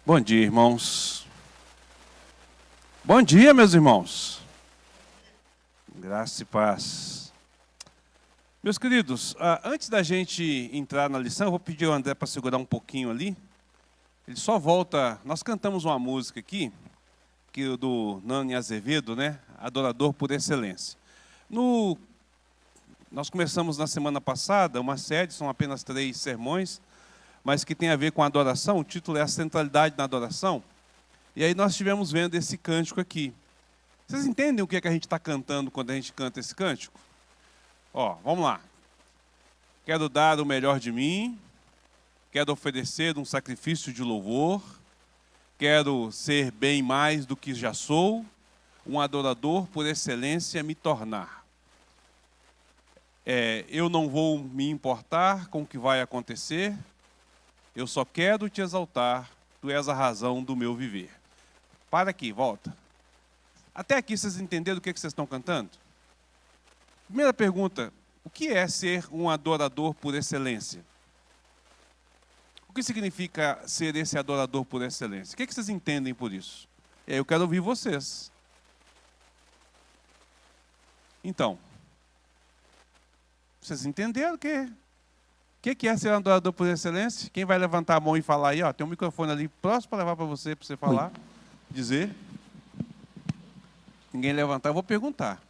Bom dia, irmãos. Bom dia, meus irmãos. Graça e paz. Meus queridos, antes da gente entrar na lição, eu vou pedir ao André para segurar um pouquinho ali. Ele só volta... Nós cantamos uma música aqui, que do Nani Azevedo, né? Adorador por excelência. Nós começamos na semana passada uma série, são apenas 3 sermões, mas que tem a ver com a adoração. O título é A Centralidade na Adoração. E aí nós estivemos vendo esse cântico aqui. Vocês entendem o que é que a gente está cantando quando a gente canta esse cântico? Vamos lá. Quero dar o melhor de mim, quero oferecer um sacrifício de louvor, quero ser bem mais do que já sou, um adorador por excelência me tornar. Eu não vou me importar com o que vai acontecer, eu só quero te exaltar, tu és a razão do meu viver. Para aqui, volta. Até aqui vocês entenderam o que vocês estão cantando? Primeira pergunta, o que é ser um adorador por excelência? O que significa ser esse adorador por excelência? O que vocês entendem por isso? E aí eu quero ouvir vocês. Então, vocês entenderam o que é ser um adorador por excelência? Quem vai levantar a mão e falar aí? Tem um microfone ali próximo para levar para você falar, dizer. Ninguém levantar, eu vou perguntar.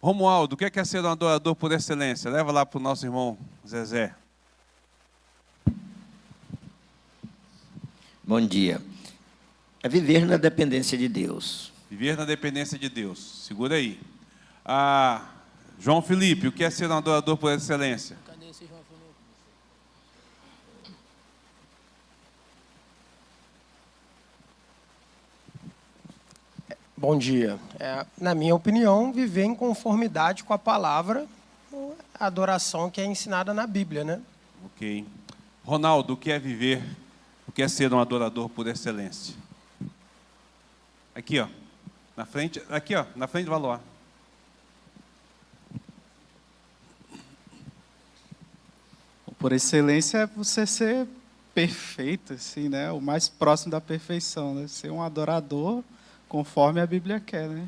Romualdo, o que é ser um adorador por excelência? Leva lá para o nosso irmão Zezé. Bom dia. É viver na dependência de Deus. Viver na dependência de Deus. Segura aí. João Felipe, o que é ser um adorador por excelência? Cadê esse João Felipe? Bom dia. Na minha opinião, viver em conformidade com a palavra, a adoração que é ensinada na Bíblia, né? Ok. Ronaldo, o que é viver, o que é ser um adorador por excelência? Aqui, na frente, na frente do Valoar. Por excelência é você ser perfeito, assim, né? O mais próximo da perfeição, né? Ser um adorador conforme a Bíblia quer, né?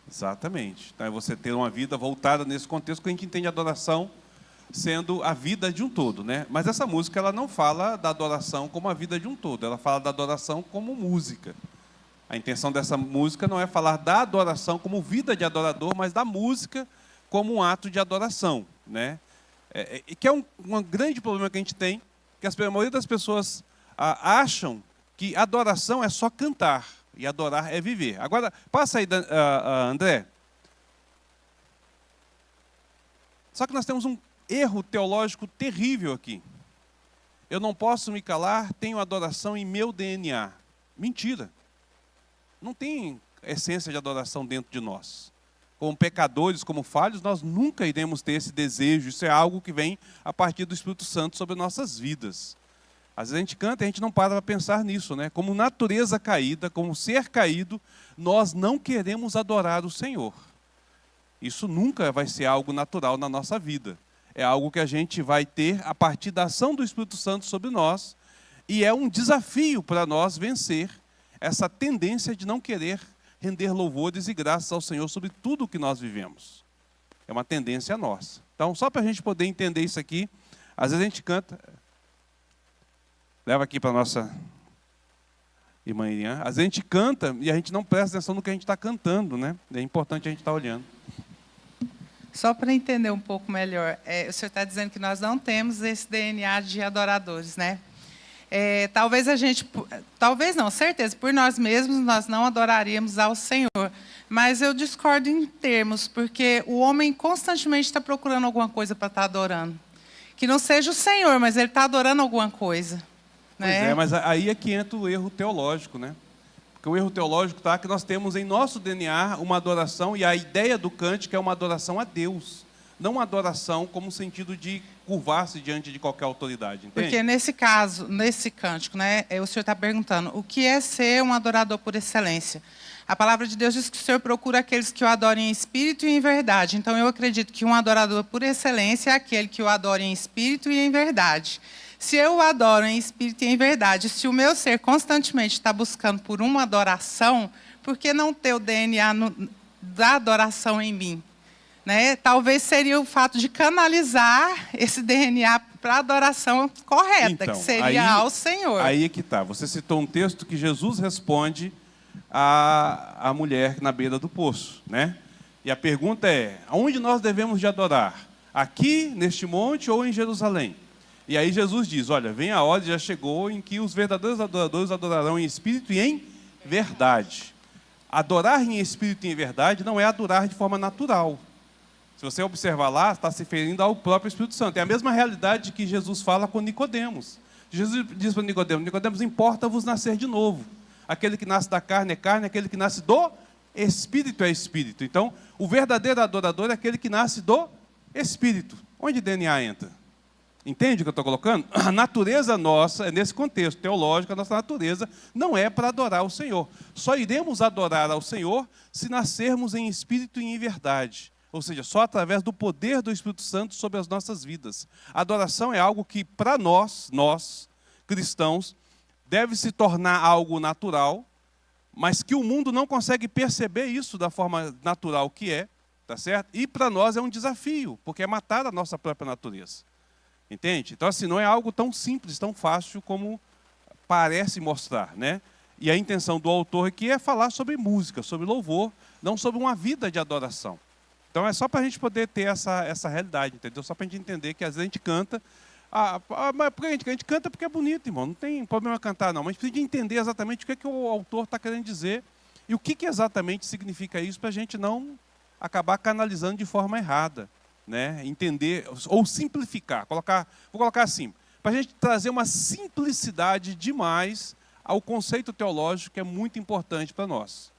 Exatamente. Então é você ter uma vida voltada nesse contexto que a gente entende a adoração sendo a vida de um todo, né? Mas essa música ela não fala da adoração como a vida de um todo, ela fala da adoração como música. A intenção dessa música não é falar da adoração como vida de adorador, mas da música como um ato de adoração, né? Que é um grande problema que a gente tem, que a maioria das pessoas acham que adoração é só cantar, e adorar é viver. Agora, passa aí, André. Só que nós temos um erro teológico terrível aqui. Eu não posso me calar, tenho adoração em meu DNA. Mentira. Não tem essência de adoração dentro de nós. Como pecadores, como falhos, nós nunca iremos ter esse desejo. Isso é algo que vem a partir do Espírito Santo sobre nossas vidas. Às vezes a gente canta e a gente não para pensar nisso, né? Como natureza caída, como ser caído, nós não queremos adorar o Senhor. Isso nunca vai ser algo natural na nossa vida. É algo que a gente vai ter a partir da ação do Espírito Santo sobre nós. E é um desafio para nós vencer essa tendência de não querer render louvores e graças ao Senhor sobre tudo o que nós vivemos. É uma tendência nossa. Então, só para a gente poder entender isso aqui, às vezes a gente canta... Leva aqui para a nossa irmã Irian. Às vezes a gente canta e a gente não presta atenção no que a gente está cantando, né? É importante a gente estar olhando. Só para entender um pouco melhor, o senhor está dizendo que nós não temos esse DNA de adoradores, né? Talvez não, certeza, por nós mesmos nós não adoraríamos ao Senhor. Mas eu discordo em termos, porque o homem constantemente está procurando alguma coisa para estar adorando. Que não seja o Senhor, mas ele está adorando alguma coisa. Né? Pois é, mas aí é que entra o erro teológico, né? Porque o erro teológico está que nós temos em nosso DNA uma adoração, e a ideia do cântico é uma adoração a Deus. Não uma adoração como sentido de curvar-se diante de qualquer autoridade, entende? Porque nesse caso, nesse cântico, né, o senhor está perguntando, o que é ser um adorador por excelência? A palavra de Deus diz que o Senhor procura aqueles que o adorem em espírito e em verdade. Então, eu acredito que um adorador por excelência é aquele que o adora em espírito e em verdade. Se eu o adoro em espírito e em verdade, se o meu ser constantemente está buscando por uma adoração, por que não ter o DNA da adoração em mim? Né? Talvez seria o fato de canalizar esse DNA para a adoração correta, Então, que seria aí, ao Senhor. Aí é que está. Você citou um texto que Jesus responde à mulher na beira do poço, né? E a pergunta é: aonde nós devemos de adorar? Aqui, neste monte, ou em Jerusalém? E aí Jesus diz: olha, vem a hora, já chegou, em que os verdadeiros adoradores adorarão em espírito e em verdade. Adorar em espírito e em verdade não é adorar de forma natural. Se você observar lá, está se referindo ao próprio Espírito Santo. É a mesma realidade que Jesus fala com Nicodemos. Jesus diz para Nicodemos: Nicodemos, importa-vos nascer de novo. Aquele que nasce da carne é carne, aquele que nasce do Espírito é Espírito. Então, o verdadeiro adorador é aquele que nasce do Espírito. Onde DNA entra? Entende o que eu estou colocando? A natureza nossa, nesse contexto teológico, a nossa natureza não é para adorar o Senhor. Só iremos adorar ao Senhor se nascermos em espírito e em verdade. Ou seja, só através do poder do Espírito Santo sobre as nossas vidas. A adoração é algo que, para nós cristãos, deve se tornar algo natural, mas que o mundo não consegue perceber isso da forma natural que é, tá certo? E para nós é um desafio, porque é matar a nossa própria natureza. Entende? Então, assim, não é algo tão simples, tão fácil como parece mostrar, né? E a intenção do autor aqui é falar sobre música, sobre louvor, não sobre uma vida de adoração. Então, é só para a gente poder ter essa realidade, entendeu? Só para a gente entender que às vezes a gente canta, mas a gente canta porque é bonito, irmão, não tem problema cantar não, mas precisa entender exatamente o que o autor está querendo dizer e o que exatamente significa isso para a gente não acabar canalizando de forma errada. Né? Entender, ou simplificar, vou colocar assim, para a gente trazer uma simplicidade demais ao conceito teológico que é muito importante para nós,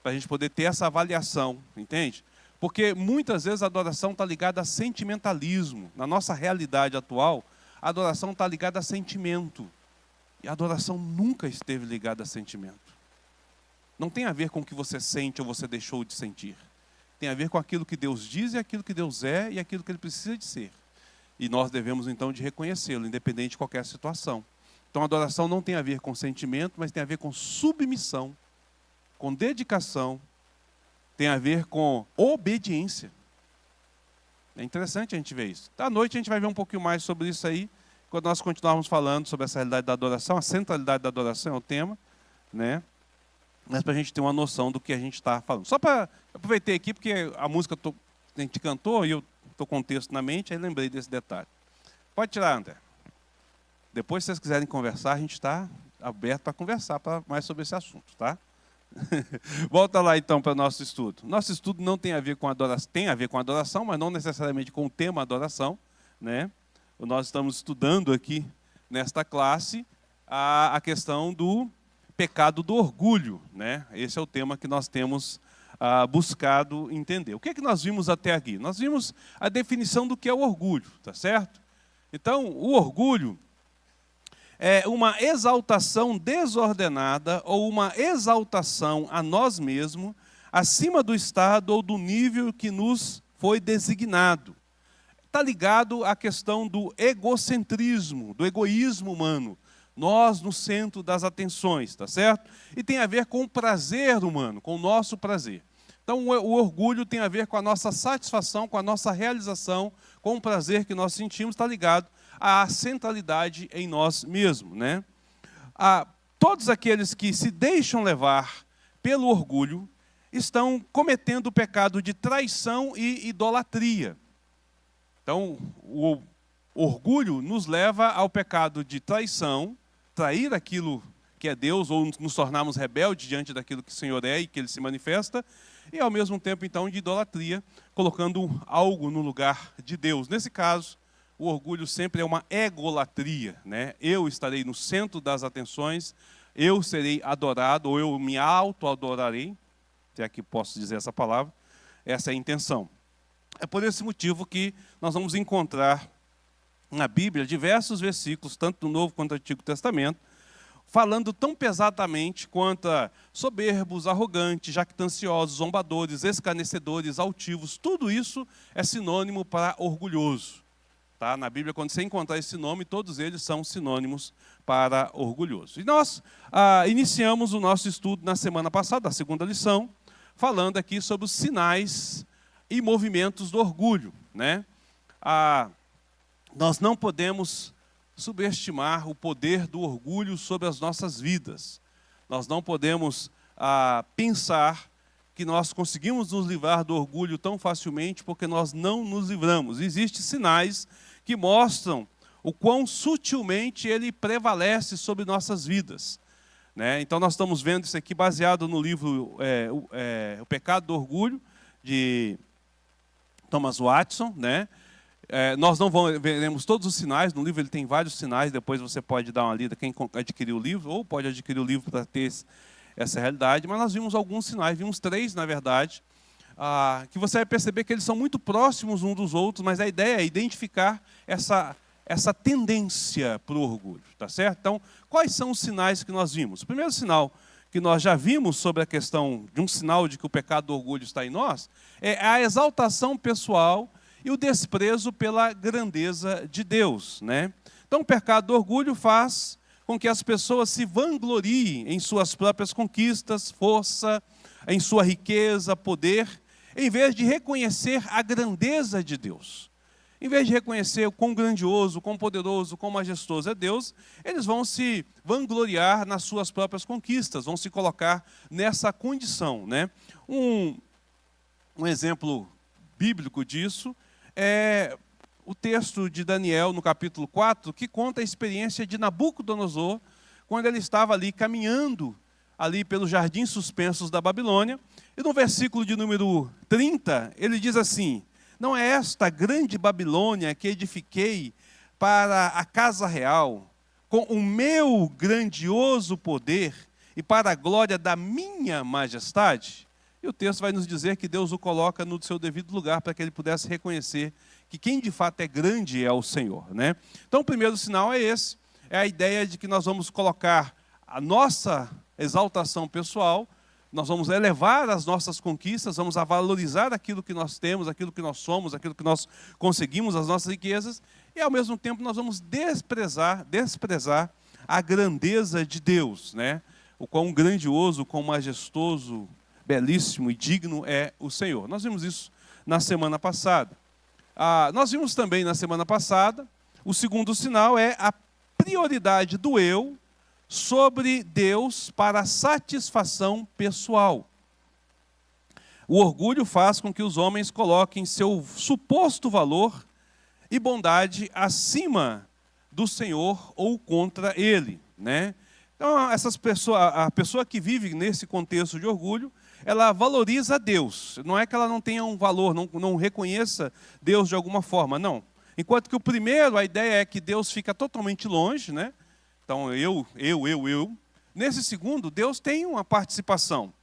para a gente poder ter essa avaliação, entende? Porque muitas vezes a adoração está ligada a sentimentalismo. Na nossa realidade atual, a adoração está ligada a sentimento, e a adoração nunca esteve ligada a sentimento. Não tem a ver com o que você sente ou você deixou de sentir. Tem a ver com aquilo que Deus diz e aquilo que Deus é e aquilo que Ele precisa de ser. E nós devemos, então, de reconhecê-lo, independente de qualquer situação. Então, a adoração não tem a ver com sentimento, mas tem a ver com submissão, com dedicação, tem a ver com obediência. É interessante a gente ver isso. À noite a gente vai ver um pouquinho mais sobre isso aí, quando nós continuarmos falando sobre essa realidade da adoração. A centralidade da adoração é o tema, né? Mas para a gente ter uma noção do que a gente está falando. Só para aproveitei aqui, porque a música a gente cantou e eu estou com o texto na mente, aí lembrei desse detalhe. Pode tirar, André. Depois, se vocês quiserem conversar, a gente está aberto para conversar mais sobre esse assunto, tá? Volta lá então para o nosso estudo. Nosso estudo não tem a ver com adoração, tem a ver com adoração, mas não necessariamente com o tema adoração, né? Nós estamos estudando aqui nesta classe a questão do pecado do orgulho, né? Esse é o tema que nós temos buscado entender. O que é que nós vimos até aqui? Nós vimos a definição do que é o orgulho, tá certo? Então, o orgulho é uma exaltação desordenada ou uma exaltação a nós mesmos acima do estado ou do nível que nos foi designado. Está ligado à questão do egocentrismo, do egoísmo humano. Nós no centro das atenções, tá certo? E tem a ver com o prazer humano, com o nosso prazer. Então, o orgulho tem a ver com a nossa satisfação, com a nossa realização, com o prazer que nós sentimos, está ligado à centralidade em nós mesmos, né? Todos aqueles que se deixam levar pelo orgulho estão cometendo o pecado de traição e idolatria. Então, o orgulho nos leva ao pecado de traição, trair aquilo que é Deus, ou nos tornarmos rebeldes diante daquilo que o Senhor é e que Ele se manifesta, e ao mesmo tempo, então, de idolatria, colocando algo no lugar de Deus. Nesse caso, o orgulho sempre é uma egolatria, né? Eu estarei no centro das atenções, eu serei adorado, ou eu me auto-adorarei, se é que posso dizer essa palavra, essa é a intenção. É por esse motivo que nós vamos encontrar na Bíblia diversos versículos, tanto do Novo quanto do Antigo Testamento, falando tão pesadamente quanto a soberbos, arrogantes, jactanciosos, zombadores, escarnecedores, altivos. Tudo isso é sinônimo para orgulhoso. Tá? Na Bíblia, quando você encontrar esse nome, todos eles são sinônimos para orgulhoso. E nós iniciamos o nosso estudo na semana passada, a segunda lição, falando aqui sobre os sinais e movimentos do orgulho, né? Nós não podemos subestimar o poder do orgulho sobre as nossas vidas. Nós não podemos pensar que nós conseguimos nos livrar do orgulho tão facilmente, porque nós não nos livramos. Existem sinais que mostram o quão sutilmente ele prevalece sobre nossas vidas, né? Então nós estamos vendo isso aqui baseado no livro O Pecado do Orgulho, de Thomas Watson, né? Nós não veremos todos os sinais, no livro ele tem vários sinais, depois você pode dar uma lida, quem adquirir o livro, ou pode adquirir o livro para ter essa realidade, mas nós vimos alguns sinais, vimos 3, na verdade, que você vai perceber que eles são muito próximos uns dos outros, mas a ideia é identificar essa tendência para o orgulho, tá certo? Então, quais são os sinais que nós vimos? O primeiro sinal que nós já vimos sobre a questão de um sinal de que o pecado do orgulho está em nós, é a exaltação pessoal e o desprezo pela grandeza de Deus, né? Então, o pecado do orgulho faz com que as pessoas se vangloriem em suas próprias conquistas, força, em sua riqueza, poder, em vez de reconhecer a grandeza de Deus. Em vez de reconhecer o quão grandioso, quão poderoso, quão majestoso é Deus, eles vão se vangloriar nas suas próprias conquistas, vão se colocar nessa condição, né? Um exemplo bíblico disso é o texto de Daniel, no capítulo 4, que conta a experiência de Nabucodonosor, quando ele estava ali caminhando ali pelos jardins suspensos da Babilônia. E no versículo de número 30, ele diz assim: não é esta grande Babilônia que edifiquei para a casa real, com o meu grandioso poder e para a glória da minha majestade? E o texto vai nos dizer que Deus o coloca no seu devido lugar para que ele pudesse reconhecer que quem de fato é grande é o Senhor, né? Então o primeiro sinal é esse, é a ideia de que nós vamos colocar a nossa exaltação pessoal, nós vamos elevar as nossas conquistas, vamos valorizar aquilo que nós temos, aquilo que nós somos, aquilo que nós conseguimos, as nossas riquezas, e ao mesmo tempo nós vamos desprezar a grandeza de Deus, né? O quão grandioso, o quão majestoso, belíssimo e digno é o Senhor. Nós vimos isso na semana passada. Nós vimos também na semana passada, o segundo sinal é a prioridade do eu sobre Deus para a satisfação pessoal. O orgulho faz com que os homens coloquem seu suposto valor e bondade acima do Senhor ou contra Ele, né? Então, a pessoa que vive nesse contexto de orgulho, ela valoriza Deus. Não é que ela não tenha um valor, não reconheça Deus de alguma forma, não. Enquanto que o primeiro, a ideia é que Deus fica totalmente longe, né? Então, eu. Nesse segundo, Deus tem uma participação.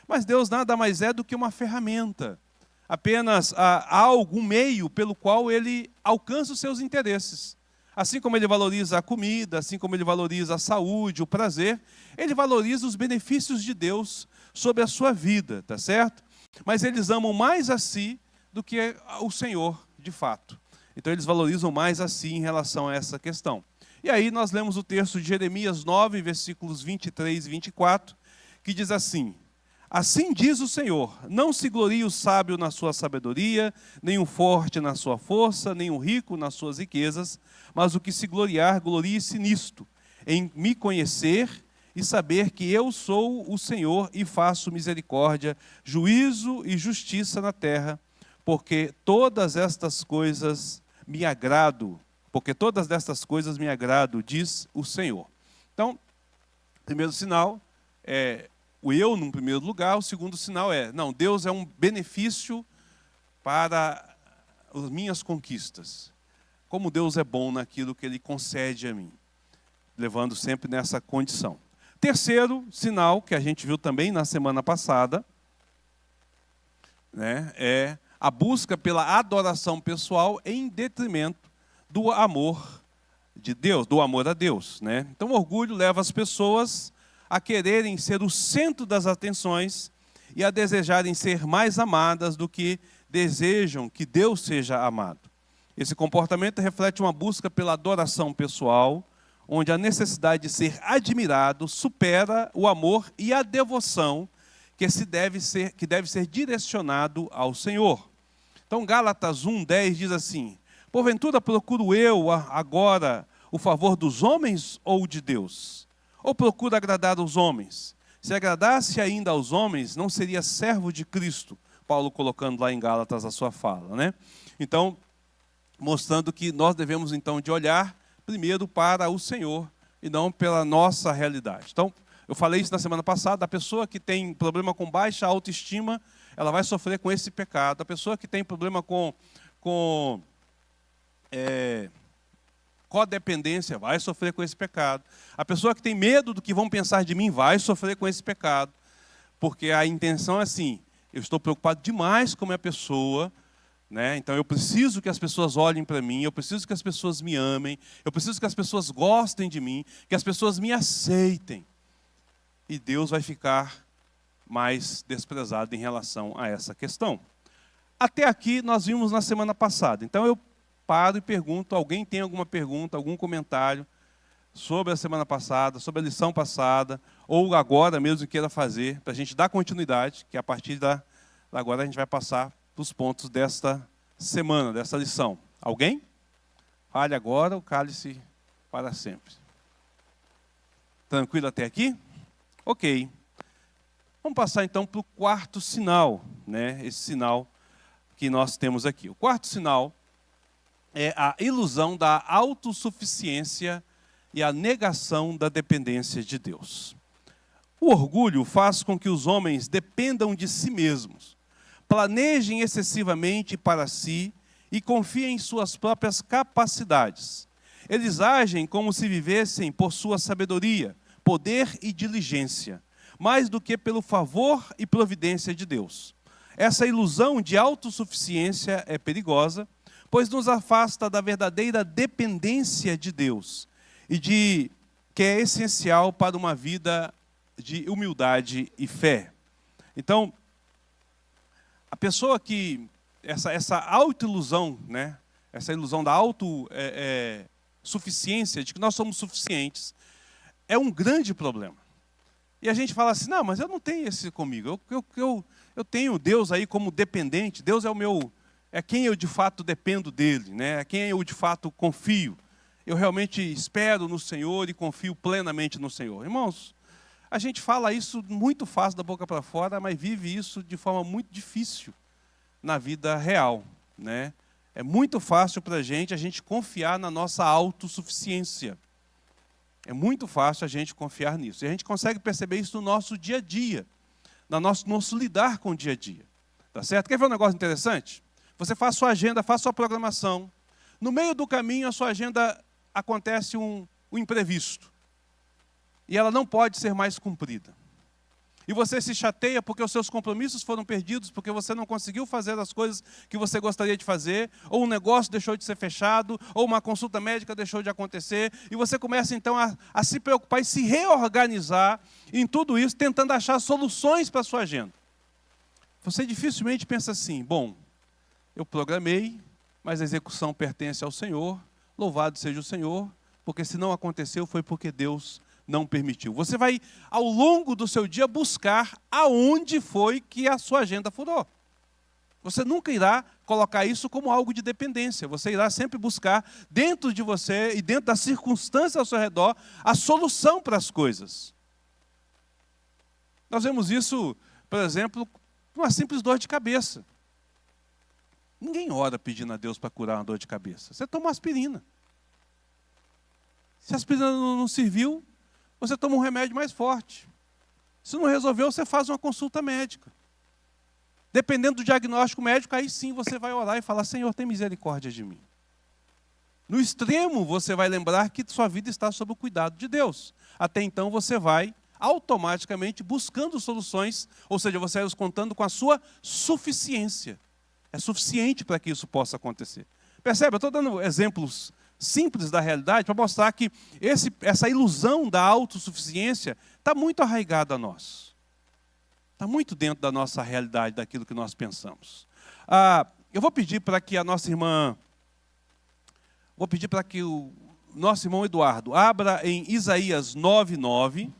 Mas Deus nada mais é do que uma ferramenta. Apenas há algum meio pelo qual ele alcança os seus interesses. Assim como ele valoriza a comida, assim como ele valoriza a saúde, o prazer, ele valoriza os benefícios de Deus sobre a sua vida, tá certo? Mas eles amam mais a si do que o Senhor, de fato. Então eles valorizam mais a si em relação a essa questão. E aí nós lemos o texto de Jeremias 9, versículos 23 e 24, que diz assim: assim diz o Senhor, não se glorie o sábio na sua sabedoria, nem o forte na sua força, nem o rico nas suas riquezas, mas o que se gloriar, glorie-se nisto, em me conhecer e saber que eu sou o Senhor e faço misericórdia, juízo e justiça na terra, porque todas estas coisas me agrado, diz o Senhor. Então, primeiro sinal é o eu, no primeiro lugar. O segundo sinal é, não, Deus é um benefício para as minhas conquistas. Como Deus é bom naquilo que Ele concede a mim, levando sempre nessa condição. Terceiro sinal, que a gente viu também na semana passada, né, é a busca pela adoração pessoal em detrimento do amor de Deus, do amor a Deus, né? Então o orgulho leva as pessoas a quererem ser o centro das atenções e a desejarem ser mais amadas do que desejam que Deus seja amado. Esse comportamento reflete uma busca pela adoração pessoal, onde a necessidade de ser admirado supera o amor e a devoção que deve ser direcionado ao Senhor. Então Gálatas 1:10 diz assim: porventura procuro eu agora o favor dos homens ou de Deus? Ou procuro agradar os homens? Se agradasse ainda aos homens, não seria servo de Cristo. Paulo colocando lá em Gálatas a sua fala, né? Então, mostrando que nós devemos então de olhar primeiro para o Senhor e não pela nossa realidade. Então, eu falei isso na semana passada, a pessoa que tem problema com baixa autoestima, ela vai sofrer com esse pecado. A pessoa que tem problema com codependência vai sofrer com esse pecado. A pessoa que tem medo do que vão pensar de mim vai sofrer com esse pecado. Porque a intenção é assim, eu estou preocupado demais com a minha pessoa, né? Então eu preciso que as pessoas olhem para mim, eu preciso que as pessoas me amem, eu preciso que as pessoas gostem de mim, que as pessoas me aceitem. E Deus vai ficar mais desprezado em relação a essa questão. Até aqui nós vimos na semana passada. Então eu paro e pergunto, alguém tem alguma pergunta, algum comentário sobre a semana passada, sobre a lição passada, ou agora mesmo que queira fazer, para a gente dar continuidade, que a partir da agora a gente vai passar para os pontos desta semana, desta lição. Alguém? Fale agora, o cálice para sempre. Tranquilo até aqui? Ok. Vamos passar então para o quarto sinal, né? Esse sinal que nós temos aqui. O quarto sinal é a ilusão da autossuficiência e a negação da dependência de Deus. O orgulho faz com que os homens dependam de si mesmos, planejem excessivamente para si e confiem em suas próprias capacidades. Eles agem como se vivessem por sua sabedoria, poder e diligência, mais do que pelo favor e providência de Deus. Essa ilusão de autossuficiência é perigosa, pois nos afasta da verdadeira dependência de Deus e que é essencial para uma vida de humildade e fé. Então, a pessoa que essa autoilusão, né? Essa ilusão da autossuficiência, de que nós somos suficientes, é um grande problema. E a gente fala assim, não, mas eu não tenho esse comigo. Eu tenho Deus aí como dependente. Deus é quem eu de fato dependo dele, né? É quem eu de fato confio. Eu realmente espero no Senhor e confio plenamente no Senhor. Irmãos, a gente fala isso muito fácil da boca para fora, mas vive isso de forma muito difícil na vida real, né? É muito fácil para a gente confiar na nossa autossuficiência. É muito fácil a gente confiar nisso. E a gente consegue perceber isso no nosso dia a dia, no nosso lidar com o dia a dia. Tá certo? Quer ver um negócio interessante? Você faz sua agenda, faz sua programação. No meio do caminho, a sua agenda acontece um imprevisto. E ela não pode ser mais cumprida. E você se chateia porque os seus compromissos foram perdidos, porque você não conseguiu fazer as coisas que você gostaria de fazer, ou um negócio deixou de ser fechado, ou uma consulta médica deixou de acontecer, e você começa então a se preocupar e se reorganizar em tudo isso, tentando achar soluções para a sua agenda. Você dificilmente pensa assim, bom, eu programei, mas a execução pertence ao Senhor, louvado seja o Senhor, porque se não aconteceu foi porque Deus não permitiu. Você vai, ao longo do seu dia, buscar aonde foi que a sua agenda furou. Você nunca irá colocar isso como algo de dependência. Você irá sempre buscar, dentro de você e dentro das circunstâncias ao seu redor, a solução para as coisas. Nós vemos isso, por exemplo, com uma simples dor de cabeça. Ninguém ora pedindo a Deus para curar uma dor de cabeça. Você toma uma aspirina. Se a aspirina não serviu, você toma um remédio mais forte. Se não resolveu, você faz uma consulta médica. Dependendo do diagnóstico médico, aí sim você vai orar e falar, Senhor, tem misericórdia de mim. No extremo, você vai lembrar que sua vida está sob o cuidado de Deus. Até então, você vai automaticamente buscando soluções, ou seja, você vai contando com a sua suficiência. É suficiente para que isso possa acontecer. Percebe? Eu estou dando exemplos simples da realidade para mostrar que essa ilusão da autossuficiência está muito arraigada a nós. Está muito dentro da nossa realidade, daquilo que nós pensamos. Eu vou pedir para que a nossa irmã, vou pedir para que o nosso irmão Eduardo abra em Isaías 9:9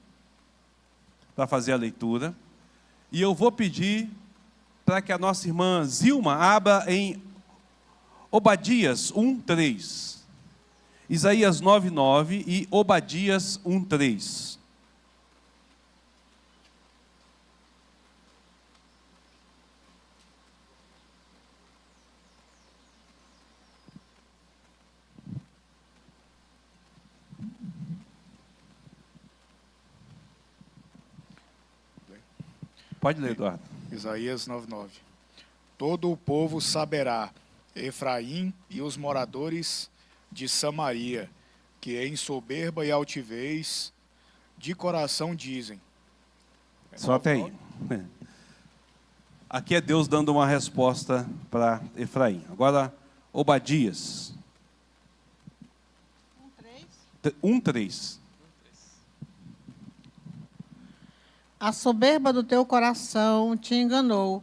para fazer a leitura. E eu vou pedir para que a nossa irmã Zilma abra em Obadias 1:3. Isaías 9:9 e Obadias 1:3. Pode ler, Eduardo. Isaías 9:9. Todo o povo saberá, Efraim e os moradores de Samaria, que em soberba e altivez de coração dizem. Só até aí. Aqui é Deus dando uma resposta para Efraim. Agora, Obadias 1:3. A soberba do teu coração te enganou.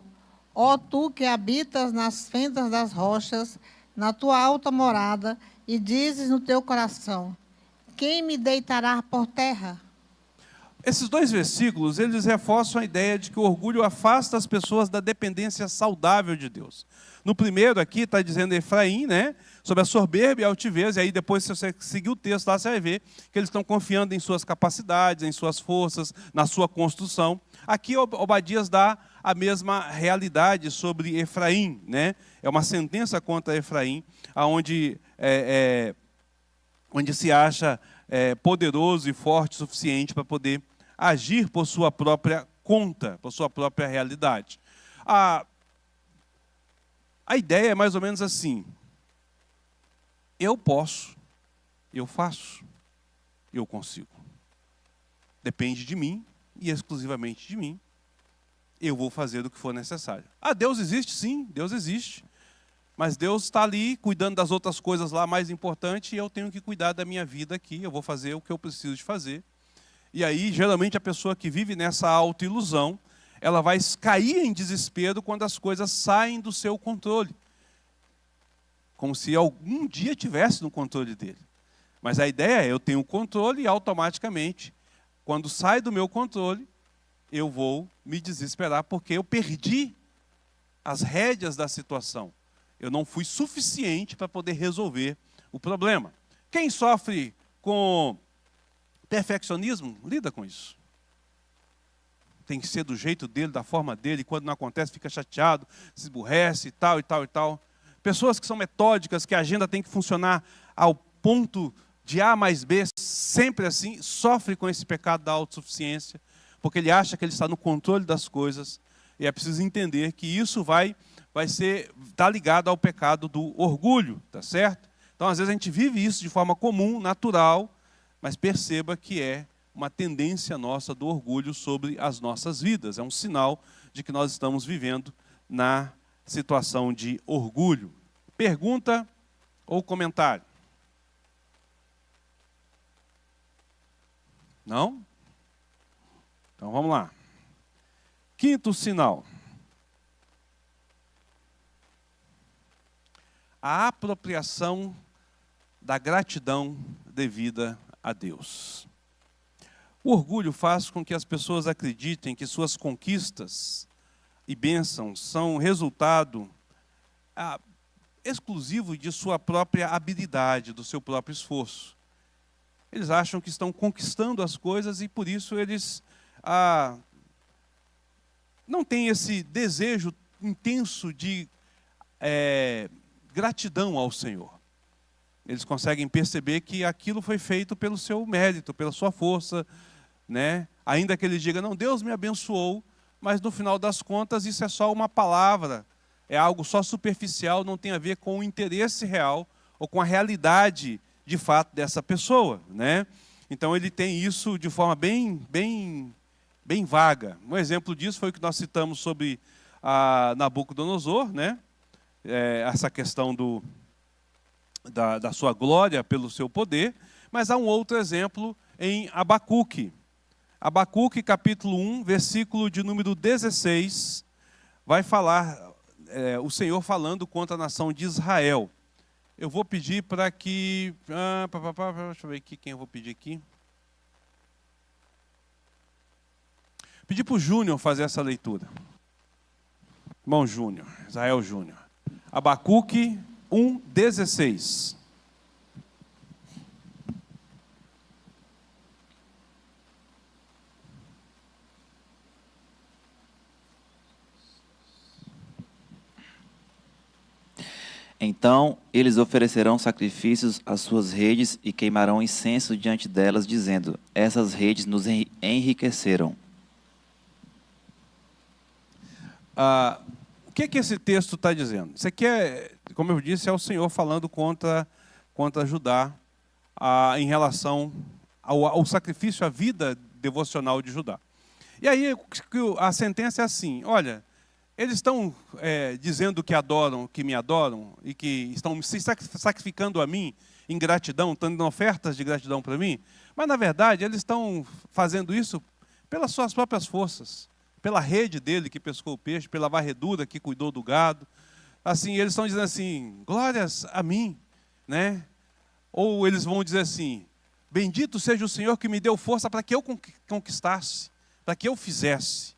Ó tu que habitas nas fendas das rochas, na tua alta morada, e dizes no teu coração: quem me deitará por terra? Esses dois versículos, eles reforçam a ideia de que o orgulho afasta as pessoas da dependência saudável de Deus. No primeiro aqui está dizendo Efraim, né, sobre a soberba e a altivez, e aí depois, se você seguir o texto lá, você vai ver que eles estão confiando em suas capacidades, em suas forças, na sua construção. Aqui Obadias dá a mesma realidade sobre Efraim, né? É uma sentença contra Efraim, onde se acha poderoso e forte o suficiente para poder agir por sua própria conta, por sua própria realidade. A ideia é mais ou menos assim: eu posso, eu faço, eu consigo. Depende de mim e exclusivamente de mim. Eu vou fazer o que for necessário. Deus existe? Sim, Deus existe. Mas Deus está ali cuidando das outras coisas lá mais importantes e eu tenho que cuidar da minha vida aqui. Eu vou fazer o que eu preciso de fazer. E aí, geralmente, a pessoa que vive nessa autoilusão, ela vai cair em desespero quando as coisas saem do seu controle. Como se algum dia tivesse no controle dele. Mas a ideia é, eu tenho o controle e automaticamente, quando sai do meu controle, eu vou me desesperar porque eu perdi as rédeas da situação. Eu não fui suficiente para poder resolver o problema. Quem sofre com perfeccionismo, lida com isso. Tem que ser do jeito dele, da forma dele, quando não acontece, fica chateado, se esburrece e tal, e tal, e tal. Pessoas que são metódicas, que a agenda tem que funcionar ao ponto de A mais B, sempre assim, sofre com esse pecado da autossuficiência, porque ele acha que ele está no controle das coisas, e é preciso entender que isso está ligado ao pecado do orgulho, tá certo? Então, às vezes, a gente vive isso de forma comum, natural, mas perceba que é uma tendência nossa do orgulho sobre as nossas vidas. É um sinal de que nós estamos vivendo na situação de orgulho. Pergunta ou comentário? Não? Então vamos lá. Quinto sinal. A apropriação da gratidão devida a Deus. O orgulho faz com que as pessoas acreditem que suas conquistas e bênçãos são resultado exclusivo de sua própria habilidade, do seu próprio esforço. Eles acham que estão conquistando as coisas e por isso eles não têm esse desejo intenso de gratidão ao Senhor. Eles conseguem perceber que aquilo foi feito pelo seu mérito, pela sua força, né? Ainda que ele diga, não, Deus me abençoou, mas no final das contas isso é só uma palavra, é algo só superficial, não tem a ver com o interesse real ou com a realidade de fato dessa pessoa, né? Então ele tem isso de forma bem vaga. Um exemplo disso foi o que nós citamos sobre Nabucodonosor, né? Essa questão da sua glória pelo seu poder, mas há um outro exemplo em Abacuque. Abacuque, capítulo 1, versículo de número 16, vai falar, o Senhor falando contra a nação de Israel. Eu vou pedir para que... deixa eu ver aqui quem eu vou pedir aqui. Pedir para o Júnior fazer essa leitura. Irmão Júnior, Israel Júnior. Abacuque 1, 16. Então eles oferecerão sacrifícios às suas redes e queimarão incenso diante delas, dizendo: essas redes nos enriqueceram. O que esse texto está dizendo? Isso aqui como eu disse, é o Senhor falando contra Judá em relação ao sacrifício, à vida devocional de Judá. E aí a sentença é assim: olha, eles estão dizendo que adoram, que me adoram, e que estão se sacrificando a mim em gratidão, estão dando ofertas de gratidão para mim, mas na verdade eles estão fazendo isso pelas suas próprias forças, pela rede dele que pescou o peixe, pela varredura que cuidou do gado. Assim, eles estão dizendo assim: glórias a mim, né? Ou eles vão dizer assim: bendito seja o Senhor que me deu força para que eu conquistasse, para que eu fizesse,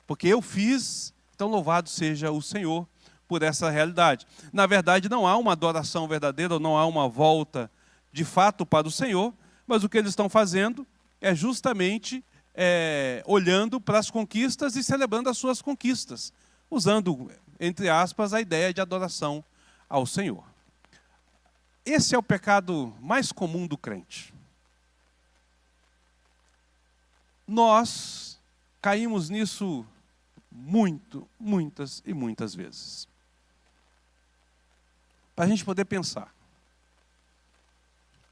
porque eu fiz. Então, louvado seja o Senhor por essa realidade. Na verdade, não há uma adoração verdadeira, não há uma volta de fato para o Senhor, mas o que eles estão fazendo é justamente olhando para as conquistas e celebrando as suas conquistas, usando, entre aspas, a ideia de adoração ao Senhor. Esse é o pecado mais comum do crente. Nós caímos nisso muitas e muitas vezes. Para a gente poder pensar,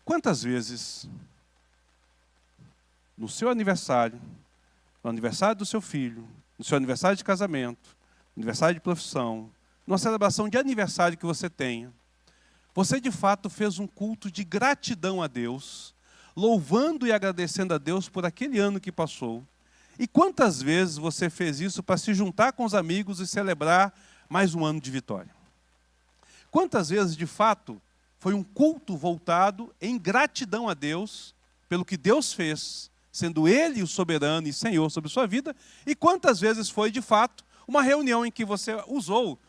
quantas vezes no seu aniversário, no aniversário do seu filho, no seu aniversário de casamento, no aniversário de profissão, numa celebração de aniversário que você tenha, você de fato fez um culto de gratidão a Deus, louvando e agradecendo a Deus por aquele ano que passou. E quantas vezes você fez isso para se juntar com os amigos e celebrar mais um ano de vitória? Quantas vezes, de fato, foi um culto voltado em gratidão a Deus pelo que Deus fez, sendo Ele o soberano e Senhor sobre sua vida? E quantas vezes foi, de fato, uma reunião em que você usou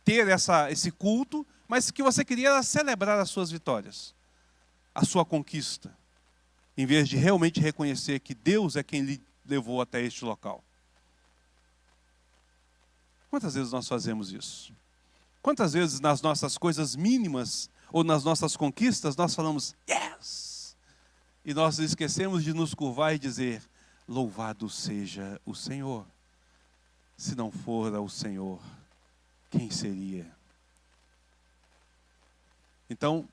ter esse culto, mas que você queria celebrar as suas vitórias, a sua conquista, em vez de realmente reconhecer que Deus é quem lhe levou até este local? Quantas vezes nós fazemos isso? Quantas vezes nas nossas coisas mínimas ou nas nossas conquistas nós falamos yes! E nós esquecemos de nos curvar e dizer: louvado seja o Senhor. Se não for o Senhor, quem seria? Então,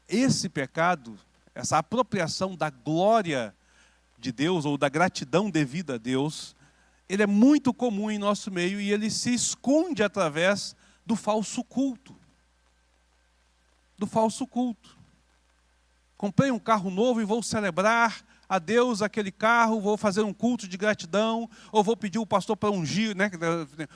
esse pecado, essa apropriação da glória de Deus ou da gratidão devida a Deus, ele é muito comum em nosso meio e ele se esconde através do falso culto. Do falso culto. Comprei um carro novo e vou celebrar a Deus aquele carro, vou fazer um culto de gratidão, ou vou pedir o pastor para ungir,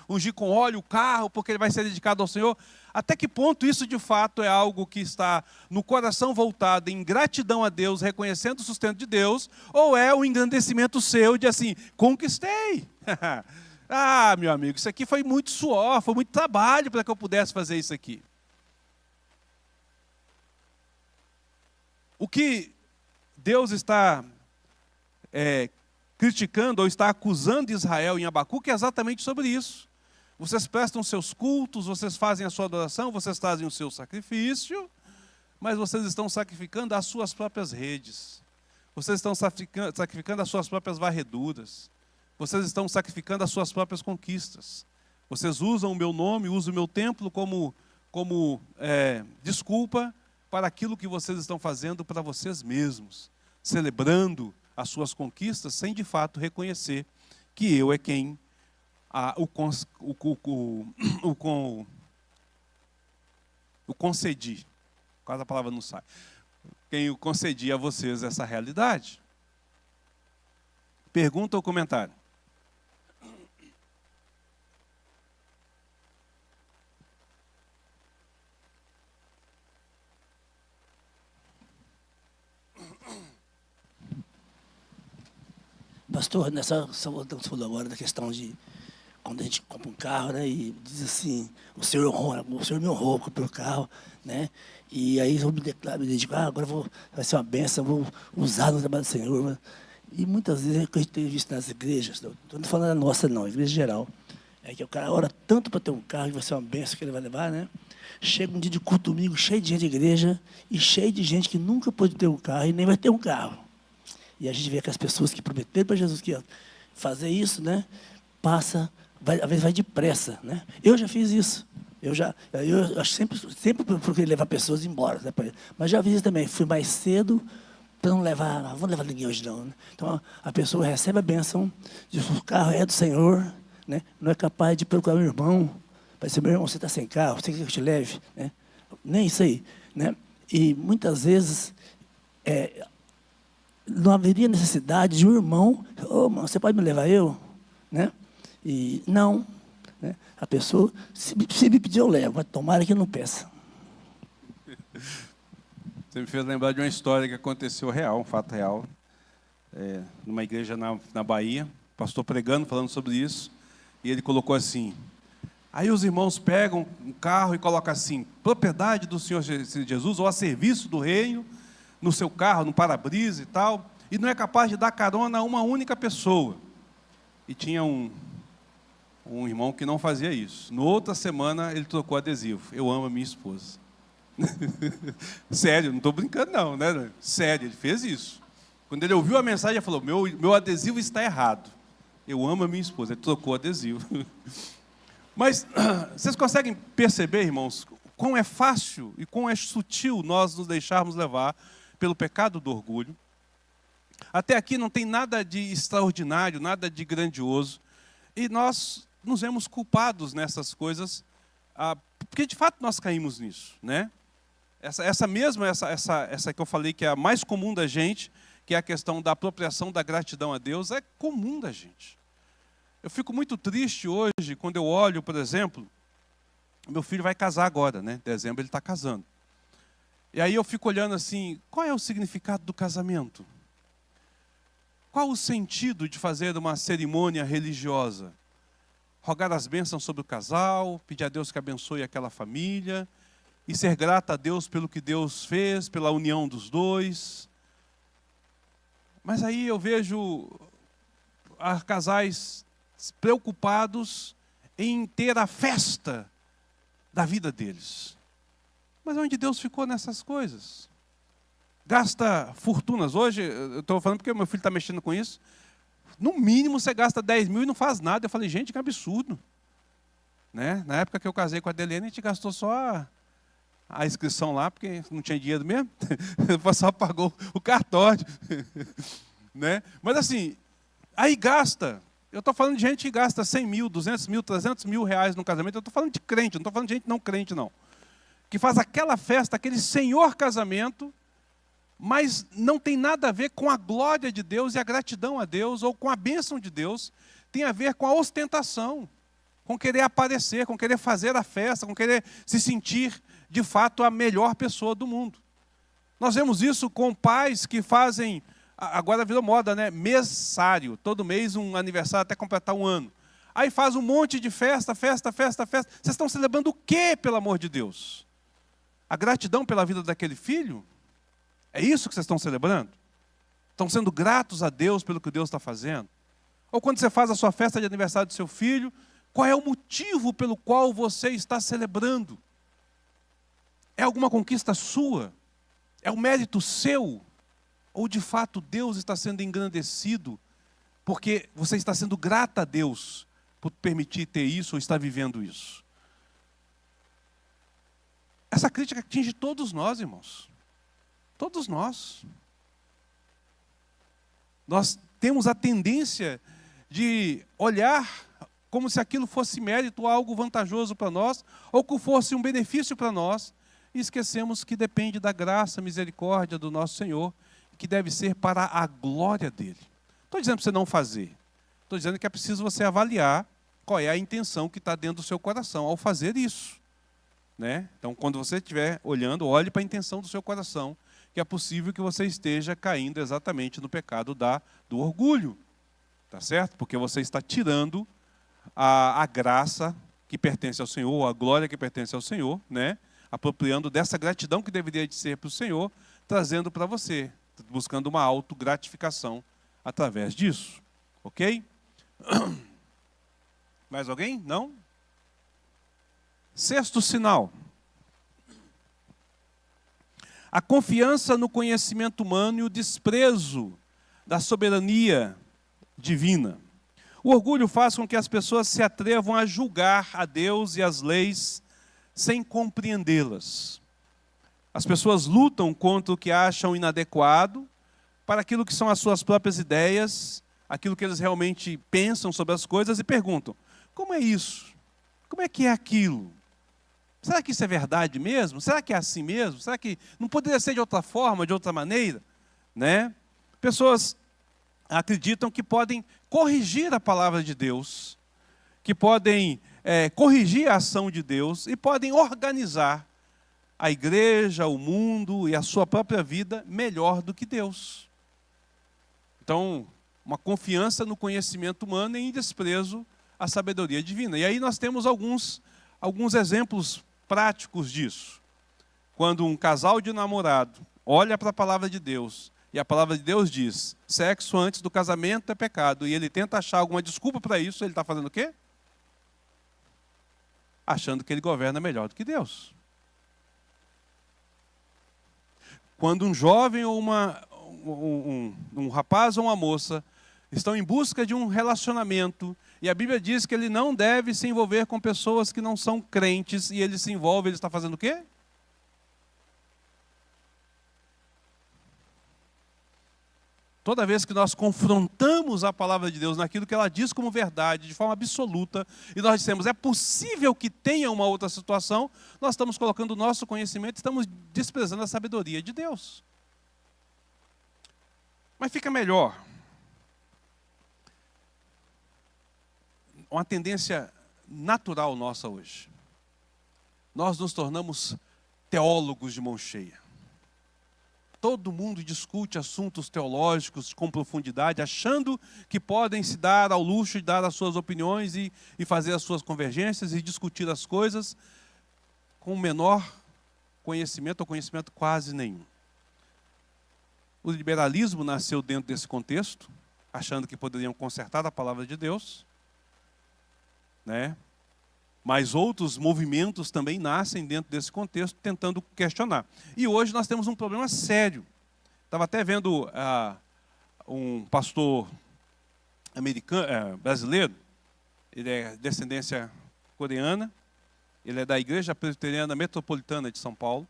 ungir com óleo o carro, porque ele vai ser dedicado ao Senhor. Até que ponto isso de fato é algo que está no coração voltado em gratidão a Deus, reconhecendo o sustento de Deus, ou é o engrandecimento seu de assim, conquistei. Ah, meu amigo, isso aqui foi muito suor, foi muito trabalho para que eu pudesse fazer isso aqui. O que Deus está criticando ou está acusando Israel em Abacuque é exatamente sobre isso. Vocês prestam seus cultos, vocês fazem a sua adoração, vocês trazem o seu sacrifício, mas vocês estão sacrificando as suas próprias redes. Vocês estão sacrificando as suas próprias varreduras. Vocês estão sacrificando as suas próprias conquistas. Vocês usam o meu nome, usam o meu templo como desculpa para aquilo que vocês estão fazendo para vocês mesmos, celebrando as suas conquistas sem de fato reconhecer que eu é quem o concedi. Quase a palavra não sai. Quem o concedi a vocês essa realidade. Pergunta ou comentário? Pastor, nessa você falou agora da questão de quando a gente compra um carro, né, e diz assim, o senhor me honrou, comprei o carro, né, e aí eu me dedico, agora vai ser uma bênção, vou usar no trabalho do Senhor. Né? E muitas vezes, o que a gente tem visto nas igrejas, não estou falando da nossa não, a igreja geral, é que o cara ora tanto para ter um carro, que vai ser uma bênção que ele vai levar, né? Chega um dia de culto domingo, cheio de gente de igreja, e cheio de gente que nunca pôde ter um carro e nem vai ter um carro. E a gente vê que as pessoas que prometeram para Jesus que ia fazer isso, né, às vezes vai depressa, né? Eu já fiz isso. Eu sempre procurei levar pessoas embora, né, mas já fiz isso também. Fui mais cedo para não levar, não vou levar ninguém hoje não. Né? Então a pessoa recebe a bênção, diz, o carro é do Senhor, né? Não é capaz de procurar meu irmão, vai dizer, meu irmão, você está sem carro, você quer que eu te leve, né? Nem isso aí, né? E muitas vezes não haveria necessidade de um irmão, irmão, você pode me levar eu? Né? E não. Né? A pessoa, se me pedir, eu levo, mas tomara que não peça. Você me fez lembrar de uma história que aconteceu real, um fato real, numa igreja na Bahia, o pastor pregando, falando sobre isso, e ele colocou assim, aí os irmãos pegam um carro e colocam assim, propriedade do Senhor Jesus, ou a serviço do reino, no seu carro, no para-brisa e tal, e não é capaz de dar carona a uma única pessoa. E tinha um irmão que não fazia isso. Na outra semana, ele trocou adesivo. Eu amo a minha esposa. Sério, não estou brincando não, né? Sério, ele fez isso. Quando ele ouviu a mensagem, ele falou, meu adesivo está errado. Eu amo a minha esposa. Ele trocou o adesivo. Mas vocês conseguem perceber, irmãos, quão é fácil e quão é sutil nós nos deixarmos levar pelo pecado do orgulho. Até aqui não tem nada de extraordinário, nada de grandioso. E nós nos vemos culpados nessas coisas, porque de fato nós caímos nisso, né? Essa que eu falei que é a mais comum da gente, que é a questão da apropriação da gratidão a Deus, é comum da gente. Eu fico muito triste hoje quando eu olho, por exemplo, meu filho vai casar agora, né? Em dezembro ele está casando. E aí eu fico olhando assim, qual é o significado do casamento? Qual o sentido de fazer uma cerimônia religiosa? Rogar as bênçãos sobre o casal, pedir a Deus que abençoe aquela família, e ser grata a Deus pelo que Deus fez, pela união dos dois. Mas aí eu vejo casais preocupados em ter a festa da vida deles. Mas onde Deus ficou nessas coisas? Gasta fortunas. Hoje, eu estou falando porque meu filho está mexendo com isso. No mínimo, você gasta 10 mil e não faz nada. Eu falei, gente, que absurdo. Né? Na época que eu casei com a Adelene, a gente gastou só a inscrição lá, porque não tinha dinheiro mesmo. Só pagou o cartório. Né? Mas assim, aí gasta. Eu estou falando de gente que gasta 100 mil, 200 mil, 300 mil reais no casamento. Eu estou falando de crente, não estou falando de gente não crente, não. Que faz aquela festa, aquele senhor casamento, mas não tem nada a ver com a glória de Deus e a gratidão a Deus, ou com a bênção de Deus. Tem a ver com a ostentação, com querer aparecer, com querer fazer a festa, com querer se sentir, de fato, a melhor pessoa do mundo. Nós vemos isso com pais que fazem, agora virou moda, né? Mesário, todo mês um aniversário até completar um ano. Aí faz um monte de festa. Vocês estão celebrando o quê, pelo amor de Deus? A gratidão pela vida daquele filho? É isso que vocês estão celebrando? Estão sendo gratos a Deus pelo que Deus está fazendo? Ou quando você faz a sua festa de aniversário do seu filho, qual é o motivo pelo qual você está celebrando? É alguma conquista sua? É um mérito seu? Ou de fato Deus está sendo engrandecido porque você está sendo grata a Deus por permitir ter isso ou estar vivendo isso? Essa crítica atinge todos nós, irmãos. Todos nós. Nós temos a tendência de olhar como se aquilo fosse mérito, algo vantajoso para nós, ou que fosse um benefício para nós, e esquecemos que depende da graça, misericórdia do nosso Senhor, que deve ser para a glória dele. Estou dizendo para você não fazer. Estou dizendo que é preciso você avaliar qual é a intenção que está dentro do seu coração ao fazer isso. Né? Então, quando você estiver olhando, olhe para a intenção do seu coração, que é possível que você esteja caindo exatamente no pecado do orgulho. Tá certo? Porque você está tirando a graça que pertence ao Senhor, a glória que pertence ao Senhor, né? Apropriando dessa gratidão que deveria de ser para o Senhor, trazendo para você, buscando uma autogratificação através disso. Ok? Mais alguém? Não? Sexto sinal. A confiança no conhecimento humano e o desprezo da soberania divina. O orgulho faz com que as pessoas se atrevam a julgar a Deus e as leis sem compreendê-las. As pessoas lutam contra o que acham inadequado, para aquilo que são as suas próprias ideias, aquilo que eles realmente pensam sobre as coisas e perguntam: como é isso? Como é que é aquilo? Será que isso é verdade mesmo? Será que é assim mesmo? Será que não poderia ser de outra forma, de outra maneira? Né? Pessoas acreditam que podem corrigir a palavra de Deus, que podem corrigir a ação de Deus e podem organizar a igreja, o mundo e a sua própria vida melhor do que Deus. Então, uma confiança no conhecimento humano e em desprezo à sabedoria divina. E aí nós temos alguns exemplos práticos disso. Quando um casal de namorado olha para a palavra de Deus, e a palavra de Deus diz: sexo antes do casamento é pecado, e ele tenta achar alguma desculpa para isso, ele está fazendo o quê? Achando que ele governa melhor do que Deus. Quando um jovem ou um rapaz ou uma moça estão em busca de um relacionamento, e a Bíblia diz que ele não deve se envolver com pessoas que não são crentes, e ele se envolve, ele está fazendo o quê? Toda vez que nós confrontamos a palavra de Deus naquilo que ela diz como verdade, de forma absoluta, e nós dissemos: é possível que tenha uma outra situação, nós estamos colocando o nosso conhecimento, estamos desprezando a sabedoria de Deus. Mas fica melhor. Uma tendência natural nossa hoje. Nós nos tornamos teólogos de mão cheia. Todo mundo discute assuntos teológicos com profundidade, achando que podem se dar ao luxo de dar as suas opiniões e fazer as suas convergências e discutir as coisas com o menor conhecimento ou conhecimento quase nenhum. O liberalismo nasceu dentro desse contexto, achando que poderiam consertar a palavra de Deus, né? Mas outros movimentos também nascem dentro desse contexto, tentando questionar. E hoje nós temos um problema sério. Estava até vendo um pastor brasileiro, ele é descendência coreana, ele é da Igreja Presbiteriana Metropolitana de São Paulo,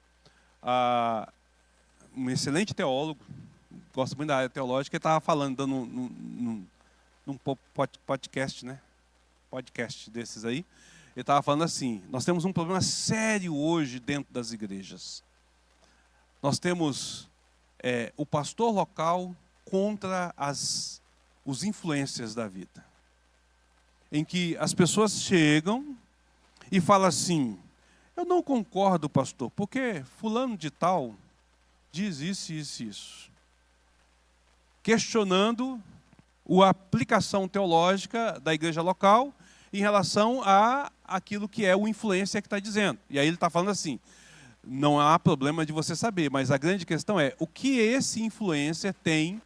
um excelente teólogo, gosta muito da área teológica, ele estava falando, dando num podcast, né? Podcast desses aí. Ele estava falando assim: nós temos um problema sério hoje dentro das igrejas. Nós temos o pastor local contra os influências da vida. Em que as pessoas chegam e falam assim: eu não concordo, pastor, porque fulano de tal diz isso, isso e isso. Questionando a aplicação teológica da igreja local em relação a aquilo que é o influência que está dizendo. E aí ele está falando assim: não há problema de você saber, mas a grande questão é o que esse influencer tem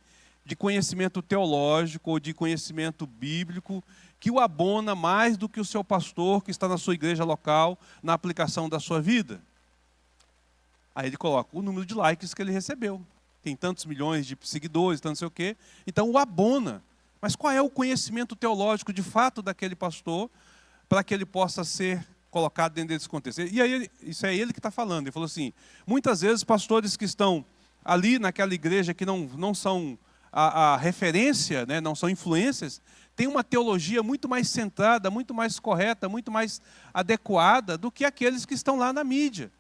de conhecimento teológico ou de conhecimento bíblico que o abona mais do que o seu pastor que está na sua igreja local na aplicação da sua vida. Aí ele coloca o número de likes que ele recebeu. Tem tantos milhões de seguidores, tanto não sei o quê. Então o abona. Mas qual é o conhecimento teológico de fato daquele pastor para que ele possa ser colocado dentro desse contexto? E aí, isso é ele que está falando. Ele falou assim: muitas vezes pastores que estão ali naquela igreja que não são a referência, né, não são influências, têm uma teologia muito mais centrada, muito mais correta, muito mais adequada do que aqueles que estão lá na mídia.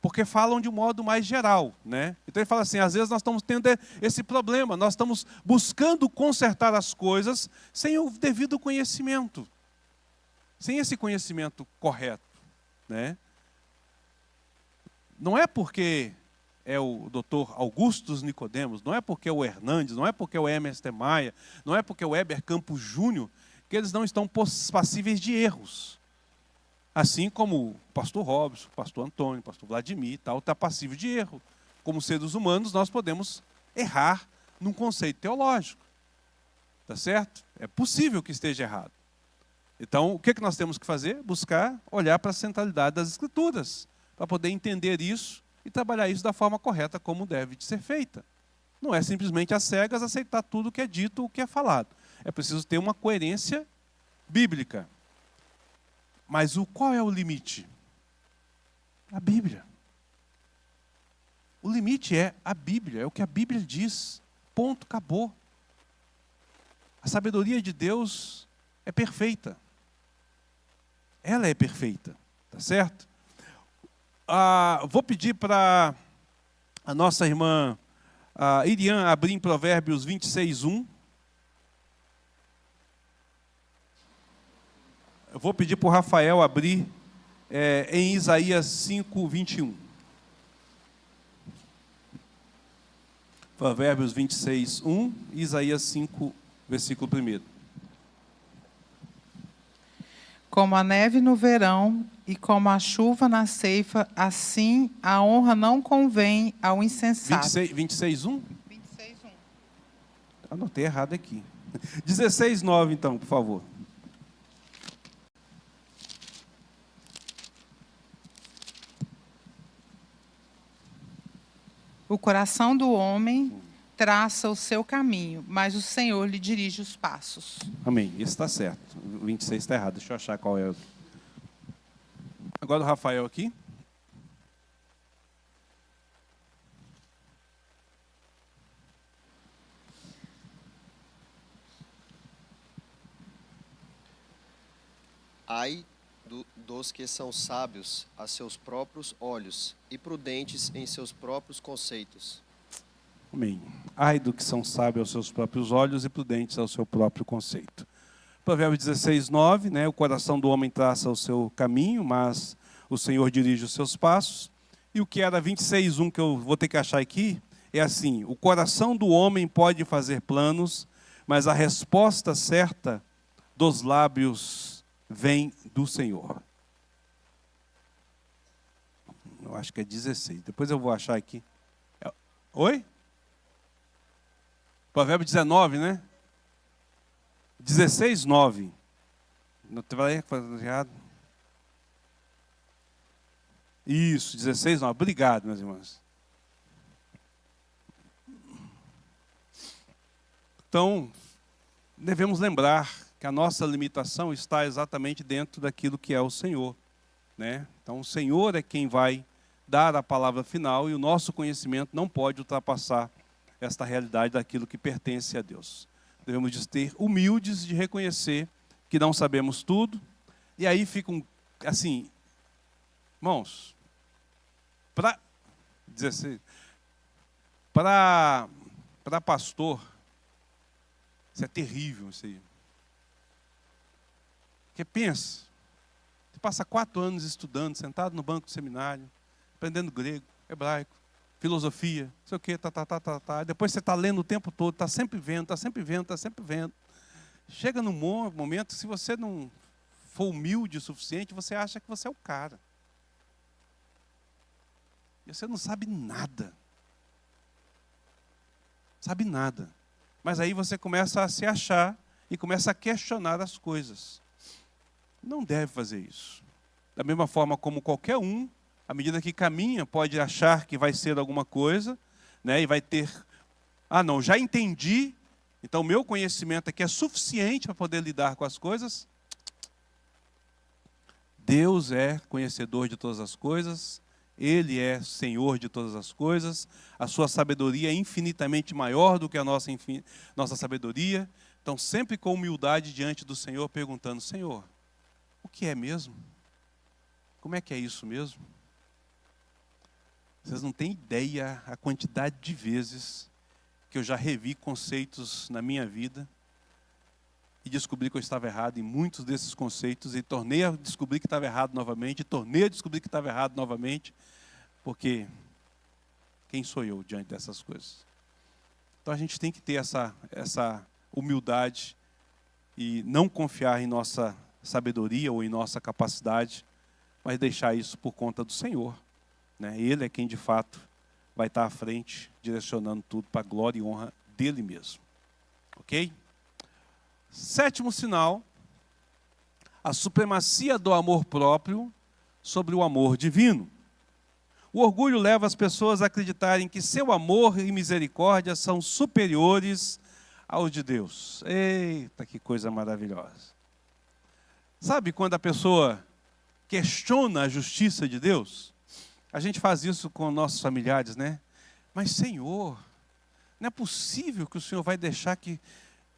porque falam de um modo mais geral, né? Então ele fala assim, às vezes nós estamos tendo esse problema, nós estamos buscando consertar as coisas sem o devido conhecimento, sem esse conhecimento correto, né? Não é porque é o doutor Augustus Nicodemos, não é porque é o Hernandes, não é porque é o Emerson Maia, não é porque é o Heber Campos Júnior, que eles não estão passíveis de erros. Assim como o pastor Robson, o pastor Antônio, o pastor Vladimir e tal, está passível de erro. Como seres humanos, nós podemos errar num conceito teológico. Tá certo? É possível que esteja errado. Então, o que nós temos que fazer? Buscar olhar para a centralidade das Escrituras, para poder entender isso e trabalhar isso da forma correta, como deve de ser feita. Não é simplesmente às cegas aceitar tudo o que é dito, o que é falado. É preciso ter uma coerência bíblica. Mas qual é o limite? A Bíblia. O limite é a Bíblia, é o que a Bíblia diz. Ponto, acabou. A sabedoria de Deus é perfeita. Ela é perfeita, tá certo? Vou pedir para a nossa irmã Irian abrir em Provérbios 26:1. Eu vou pedir para o Rafael abrir em Isaías 5:21. Provérbios 26:1, Isaías 5, versículo 1. Como a neve no verão e como a chuva na ceifa, assim a honra não convém ao insensato. 26:1? 26:1. Anotei errado aqui. 16:9, então, por favor. O coração do homem traça o seu caminho, mas o Senhor lhe dirige os passos. Amém. Isso está certo. O 26 está errado. Deixa eu achar qual é. Agora o Rafael aqui. Ai dos que são sábios a seus próprios olhos e prudentes em seus próprios conceitos. Amém. Ai do que são sábios aos seus próprios olhos e prudentes ao seu próprio conceito. Provérbios 16:9, né? O coração do homem traça o seu caminho, mas o Senhor dirige os seus passos. E o que era 26:1, que eu vou ter que achar aqui, é assim: o coração do homem pode fazer planos, mas a resposta certa dos lábios vem do Senhor. Eu acho que é 16. Depois eu vou achar aqui. Oi? Provérbio 19, né? 16:9. Não vai fazer errado. Isso, 16:9. Obrigado, meus irmãos. Então, devemos lembrar que a nossa limitação está exatamente dentro daquilo que é o Senhor, né? Então, o Senhor é quem vai dar a palavra final e o nosso conhecimento não pode ultrapassar esta realidade daquilo que pertence a Deus. Devemos ser humildes de reconhecer que não sabemos tudo, e aí ficam, assim, irmãos, para pastor, isso é terrível, isso aí. Porque pensa, você passa 4 anos estudando, sentado no banco do seminário, aprendendo grego, hebraico, filosofia, não sei o quê, Depois você está lendo o tempo todo, está sempre vendo. Chega num momento, se você não for humilde o suficiente, você acha que você é o cara. E você não sabe nada. Sabe nada. Mas aí você começa a se achar e começa a questionar as coisas. Não deve fazer isso. Da mesma forma como qualquer um, à medida que caminha, pode achar que vai ser alguma coisa, né, e vai ter, não, já entendi, então o meu conhecimento aqui é suficiente para poder lidar com as coisas. Deus é conhecedor de todas as coisas, Ele é Senhor de todas as coisas, a sua sabedoria é infinitamente maior do que a nossa sabedoria. Então, sempre com humildade diante do Senhor, perguntando: Senhor, o que é mesmo? Como é que é isso mesmo? Vocês não têm ideia a quantidade de vezes que eu já revi conceitos na minha vida e descobri que eu estava errado em muitos desses conceitos e tornei a descobrir que estava errado novamente, e tornei a descobrir que estava errado novamente, porque quem sou eu diante dessas coisas? Então a gente tem que ter essa humildade e não confiar em nossa sabedoria ou em nossa capacidade, mas deixar isso por conta do Senhor, né? Ele é quem de fato vai estar à frente, direcionando tudo para a glória e honra dele mesmo. Ok? 7º sinal, a supremacia do amor próprio sobre o amor divino. O orgulho leva as pessoas a acreditarem que seu amor e misericórdia são superiores aos de Deus. Eita, que coisa maravilhosa. Sabe quando a pessoa questiona a justiça de Deus? A gente faz isso com nossos familiares, né? Mas, Senhor, não é possível que o Senhor vai deixar que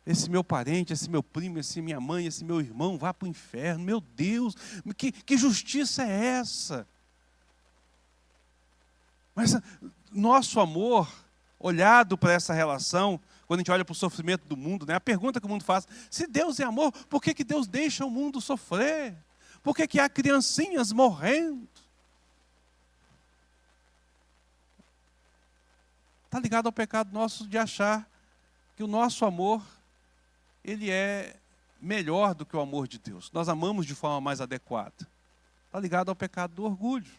esse meu parente, esse meu primo, esse minha mãe, esse meu irmão vá para o inferno. Meu Deus, que justiça é essa? Mas nosso amor, olhado para essa relação, quando a gente olha para o sofrimento do mundo, né, a pergunta que o mundo faz: se Deus é amor, por que Deus deixa o mundo sofrer? Por que há criancinhas morrendo? Está ligado ao pecado nosso de achar que o nosso amor, ele é melhor do que o amor de Deus. Nós amamos de forma mais adequada. Está ligado ao pecado do orgulho.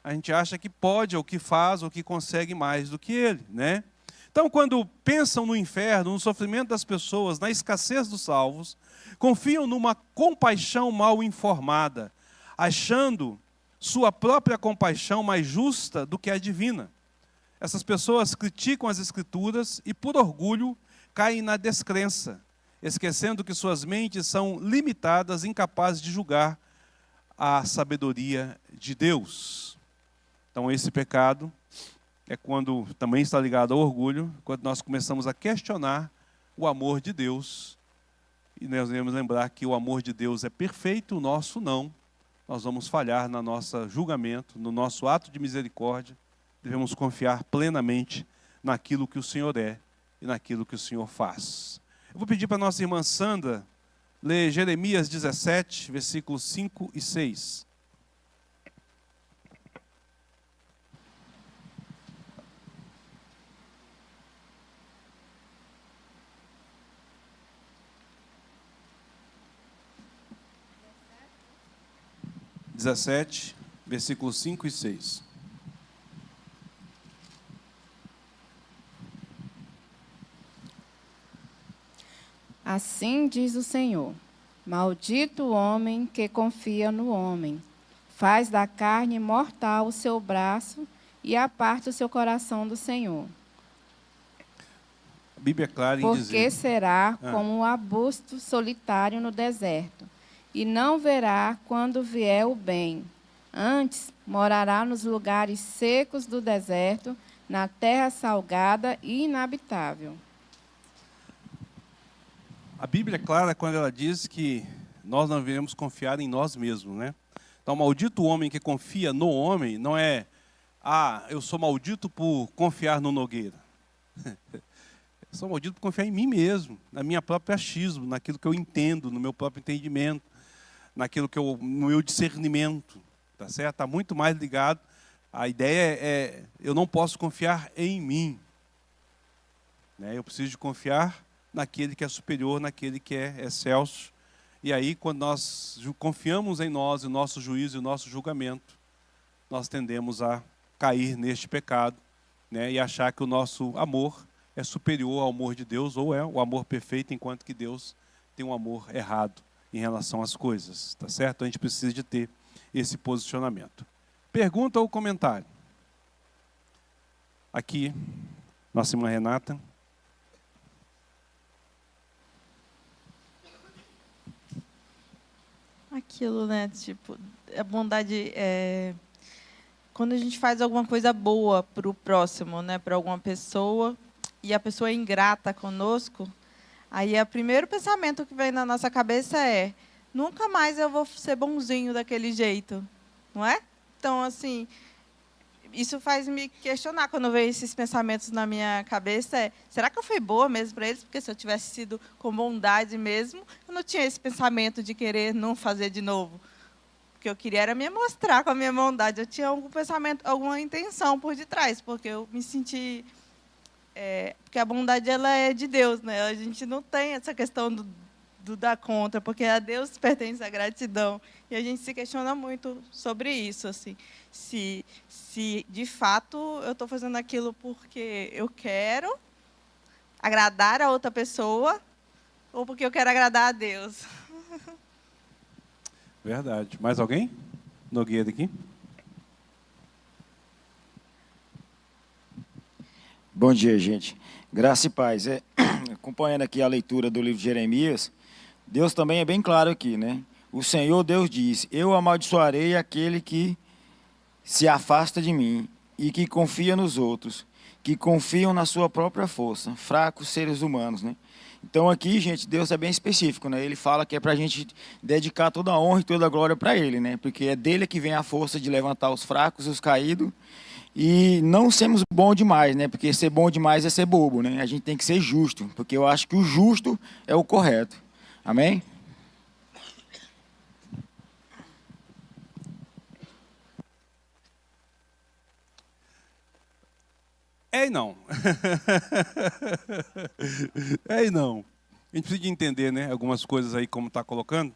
A gente acha que pode, ou que faz, ou que consegue mais do que ele, né? Então, quando pensam no inferno, no sofrimento das pessoas, na escassez dos salvos, confiam numa compaixão mal informada, achando sua própria compaixão mais justa do que a divina. Essas pessoas criticam as Escrituras e, por orgulho, caem na descrença, esquecendo que suas mentes são limitadas, incapazes de julgar a sabedoria de Deus. Então, esse pecado é quando também está ligado ao orgulho, quando nós começamos a questionar o amor de Deus. E nós devemos lembrar que o amor de Deus é perfeito, o nosso não. Nós vamos falhar no nosso julgamento, no nosso ato de misericórdia. Devemos confiar plenamente naquilo que o Senhor é e naquilo que o Senhor faz. Eu vou pedir para a nossa irmã Sandra ler Jeremias 17, versículos 5 e 6. Versículos 5 e 6. Assim diz o Senhor: maldito o homem que confia no homem, faz da carne mortal o seu braço e aparta o seu coração do Senhor. A Bíblia é clara em Porque dizer... será como um arbusto solitário no deserto, e não verá quando vier o bem. Antes, morará nos lugares secos do deserto, na terra salgada e inabitável. A Bíblia é clara quando ela diz que nós não devemos confiar em nós mesmos, né? Então, maldito o homem que confia no homem não é: eu sou maldito por confiar no Nogueira. Eu sou maldito por confiar em mim mesmo, na minha própria achismo, naquilo que eu entendo, no meu próprio entendimento, no meu discernimento, tá certo? Está muito mais ligado. A ideia eu não posso confiar em mim, né? Eu preciso de confiar naquele que é superior, naquele que é excelso. E aí, quando nós confiamos em nós, o nosso juízo e o nosso julgamento, nós tendemos a cair neste pecado, né, e achar que o nosso amor é superior ao amor de Deus, ou é o amor perfeito, enquanto que Deus tem um amor errado em relação às coisas, tá certo? A gente precisa de ter esse posicionamento. Pergunta ou comentário? Aqui, nossa irmã Renata. Aquilo, né? Tipo, a bondade é quando a gente faz alguma coisa boa para o próximo, né? Para alguma pessoa, e a pessoa é ingrata conosco, aí o primeiro pensamento que vem na nossa cabeça é: nunca mais eu vou ser bonzinho daquele jeito, não é? Então, assim, isso faz me questionar quando vem esses pensamentos na minha cabeça. Será que eu fui boa mesmo para eles? Porque se eu tivesse sido com bondade mesmo, eu não tinha esse pensamento de querer não fazer de novo. O que eu queria era me mostrar com a minha bondade. Eu tinha algum pensamento, alguma intenção por detrás, porque eu me senti... porque a bondade ela é de Deus, né? A gente não tem essa questão do dar conta, porque a Deus pertence a gratidão. E a gente se questiona muito sobre isso, assim. Se de fato eu estou fazendo aquilo porque eu quero agradar a outra pessoa ou porque eu quero agradar a Deus. Verdade. Mais alguém? Nogueira aqui. Bom dia, gente. Graça e paz. Acompanhando aqui a leitura do livro de Jeremias, Deus também é bem claro aqui, né? O Senhor Deus diz: eu amaldiçoarei aquele que se afasta de mim e que confia nos outros, que confiam na sua própria força, fracos seres humanos, né? Então aqui, gente, Deus é bem específico, né? Ele fala que é para a gente dedicar toda a honra e toda a glória para Ele, né? Porque é dele que vem a força de levantar os fracos, os caídos, e não sermos bons demais, né? Porque ser bom demais é ser bobo, né? A gente tem que ser justo, porque eu acho que o justo é o correto. Amém? É e não. É e não. A gente precisa de entender, né? Algumas coisas aí, como está colocando.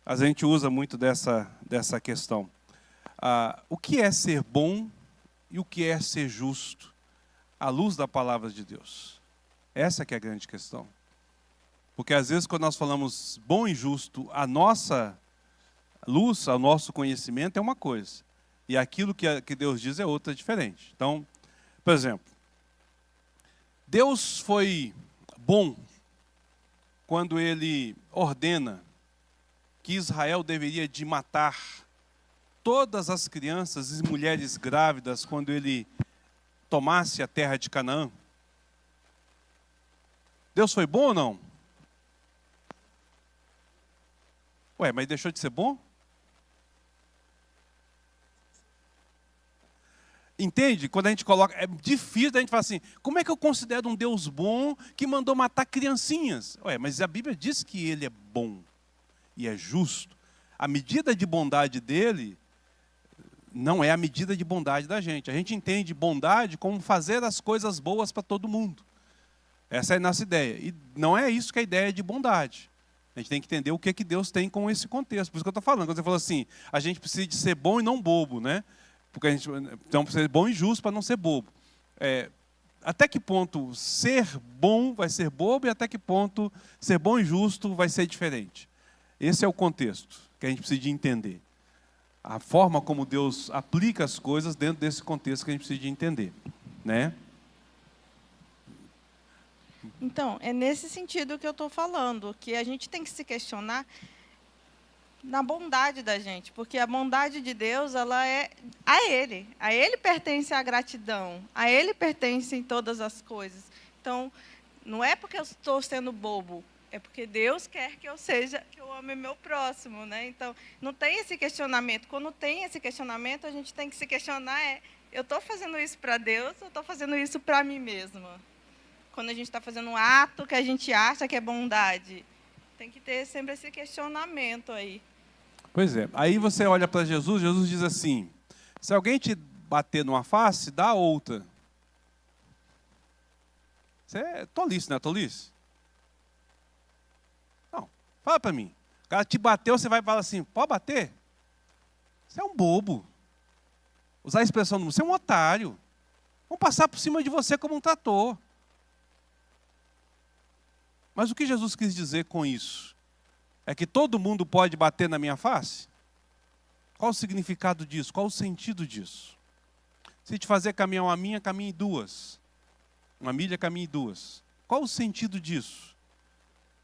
A gente usa muito dessa questão. O que é ser bom e o que é ser justo à luz da palavra de Deus? Essa que é a grande questão. Porque às vezes quando nós falamos bom e justo, a nossa luz, o nosso conhecimento é uma coisa. E aquilo que Deus diz é outra, diferente. Então, por exemplo, Deus foi bom quando Ele ordena que Israel deveria de matar todas as crianças e mulheres grávidas quando Ele tomasse a terra de Canaã. Deus foi bom ou não? Ué, mas deixou de ser bom? Entende? Quando a gente coloca, é difícil a gente falar assim, como é que eu considero um Deus bom que mandou matar criancinhas? Ué, mas a Bíblia diz que Ele é bom e é justo. A medida de bondade dele não é a medida de bondade da gente. A gente entende bondade como fazer as coisas boas para todo mundo. Essa é a nossa ideia. E não é isso que é a ideia de bondade. A gente tem que entender o que Deus tem com esse contexto. Por isso que eu estou falando. Quando você falou assim, a gente precisa de ser bom e não bobo, né? Porque a gente então precisa ser bom e justo para não ser bobo. Até que ponto ser bom vai ser bobo e até que ponto ser bom e justo vai ser diferente? Esse é o contexto que a gente precisa de entender. A forma como Deus aplica as coisas dentro desse contexto que a gente precisa de entender, né? Então, é nesse sentido que eu estou falando, que a gente tem que se questionar na bondade da gente, porque a bondade de Deus, ela é a Ele pertence a gratidão, a Ele pertencem todas as coisas. Então, não é porque eu estou sendo bobo, é porque Deus quer que eu ame meu próximo, né? Então, não tem esse questionamento. Quando tem esse questionamento, a gente tem que se questionar, eu estou fazendo isso para Deus ou estou fazendo isso para mim mesma? Quando a gente está fazendo um ato que a gente acha que é bondade, tem que ter sempre esse questionamento aí. Pois é. Aí você olha para Jesus, Jesus diz assim, se alguém te bater numa face, dá a outra. Isso é tolice, não é tolice? Não. Fala para mim. O cara te bateu, você vai falar assim, pode bater? Você é um bobo. Usar a expressão do mundo, você é um otário. Vão passar por cima de você como um trator. Mas o que Jesus quis dizer com isso? É que todo mundo pode bater na minha face? Qual o significado disso? Qual o sentido disso? Se te fazer caminhar uma milha, caminhe duas. Uma milha, caminhe duas. Qual o sentido disso?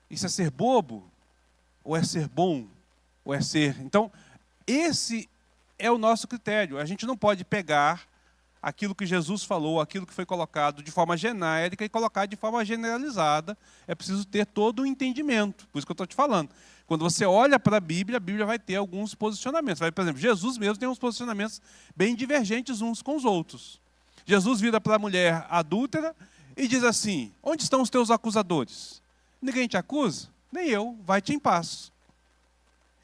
Isso é ser bobo? Ou é ser bom? Ou é ser... Então, esse é o nosso critério. A gente não pode pegar aquilo que Jesus falou, aquilo que foi colocado de forma genérica e colocar de forma generalizada. É preciso ter todo o entendimento. Por isso que eu estou te falando. Quando você olha para a Bíblia vai ter alguns posicionamentos. Por exemplo, Jesus mesmo tem uns posicionamentos bem divergentes uns com os outros. Jesus vira para a mulher adúltera e diz assim: onde estão os teus acusadores? Ninguém te acusa? Nem eu, vai-te em paz.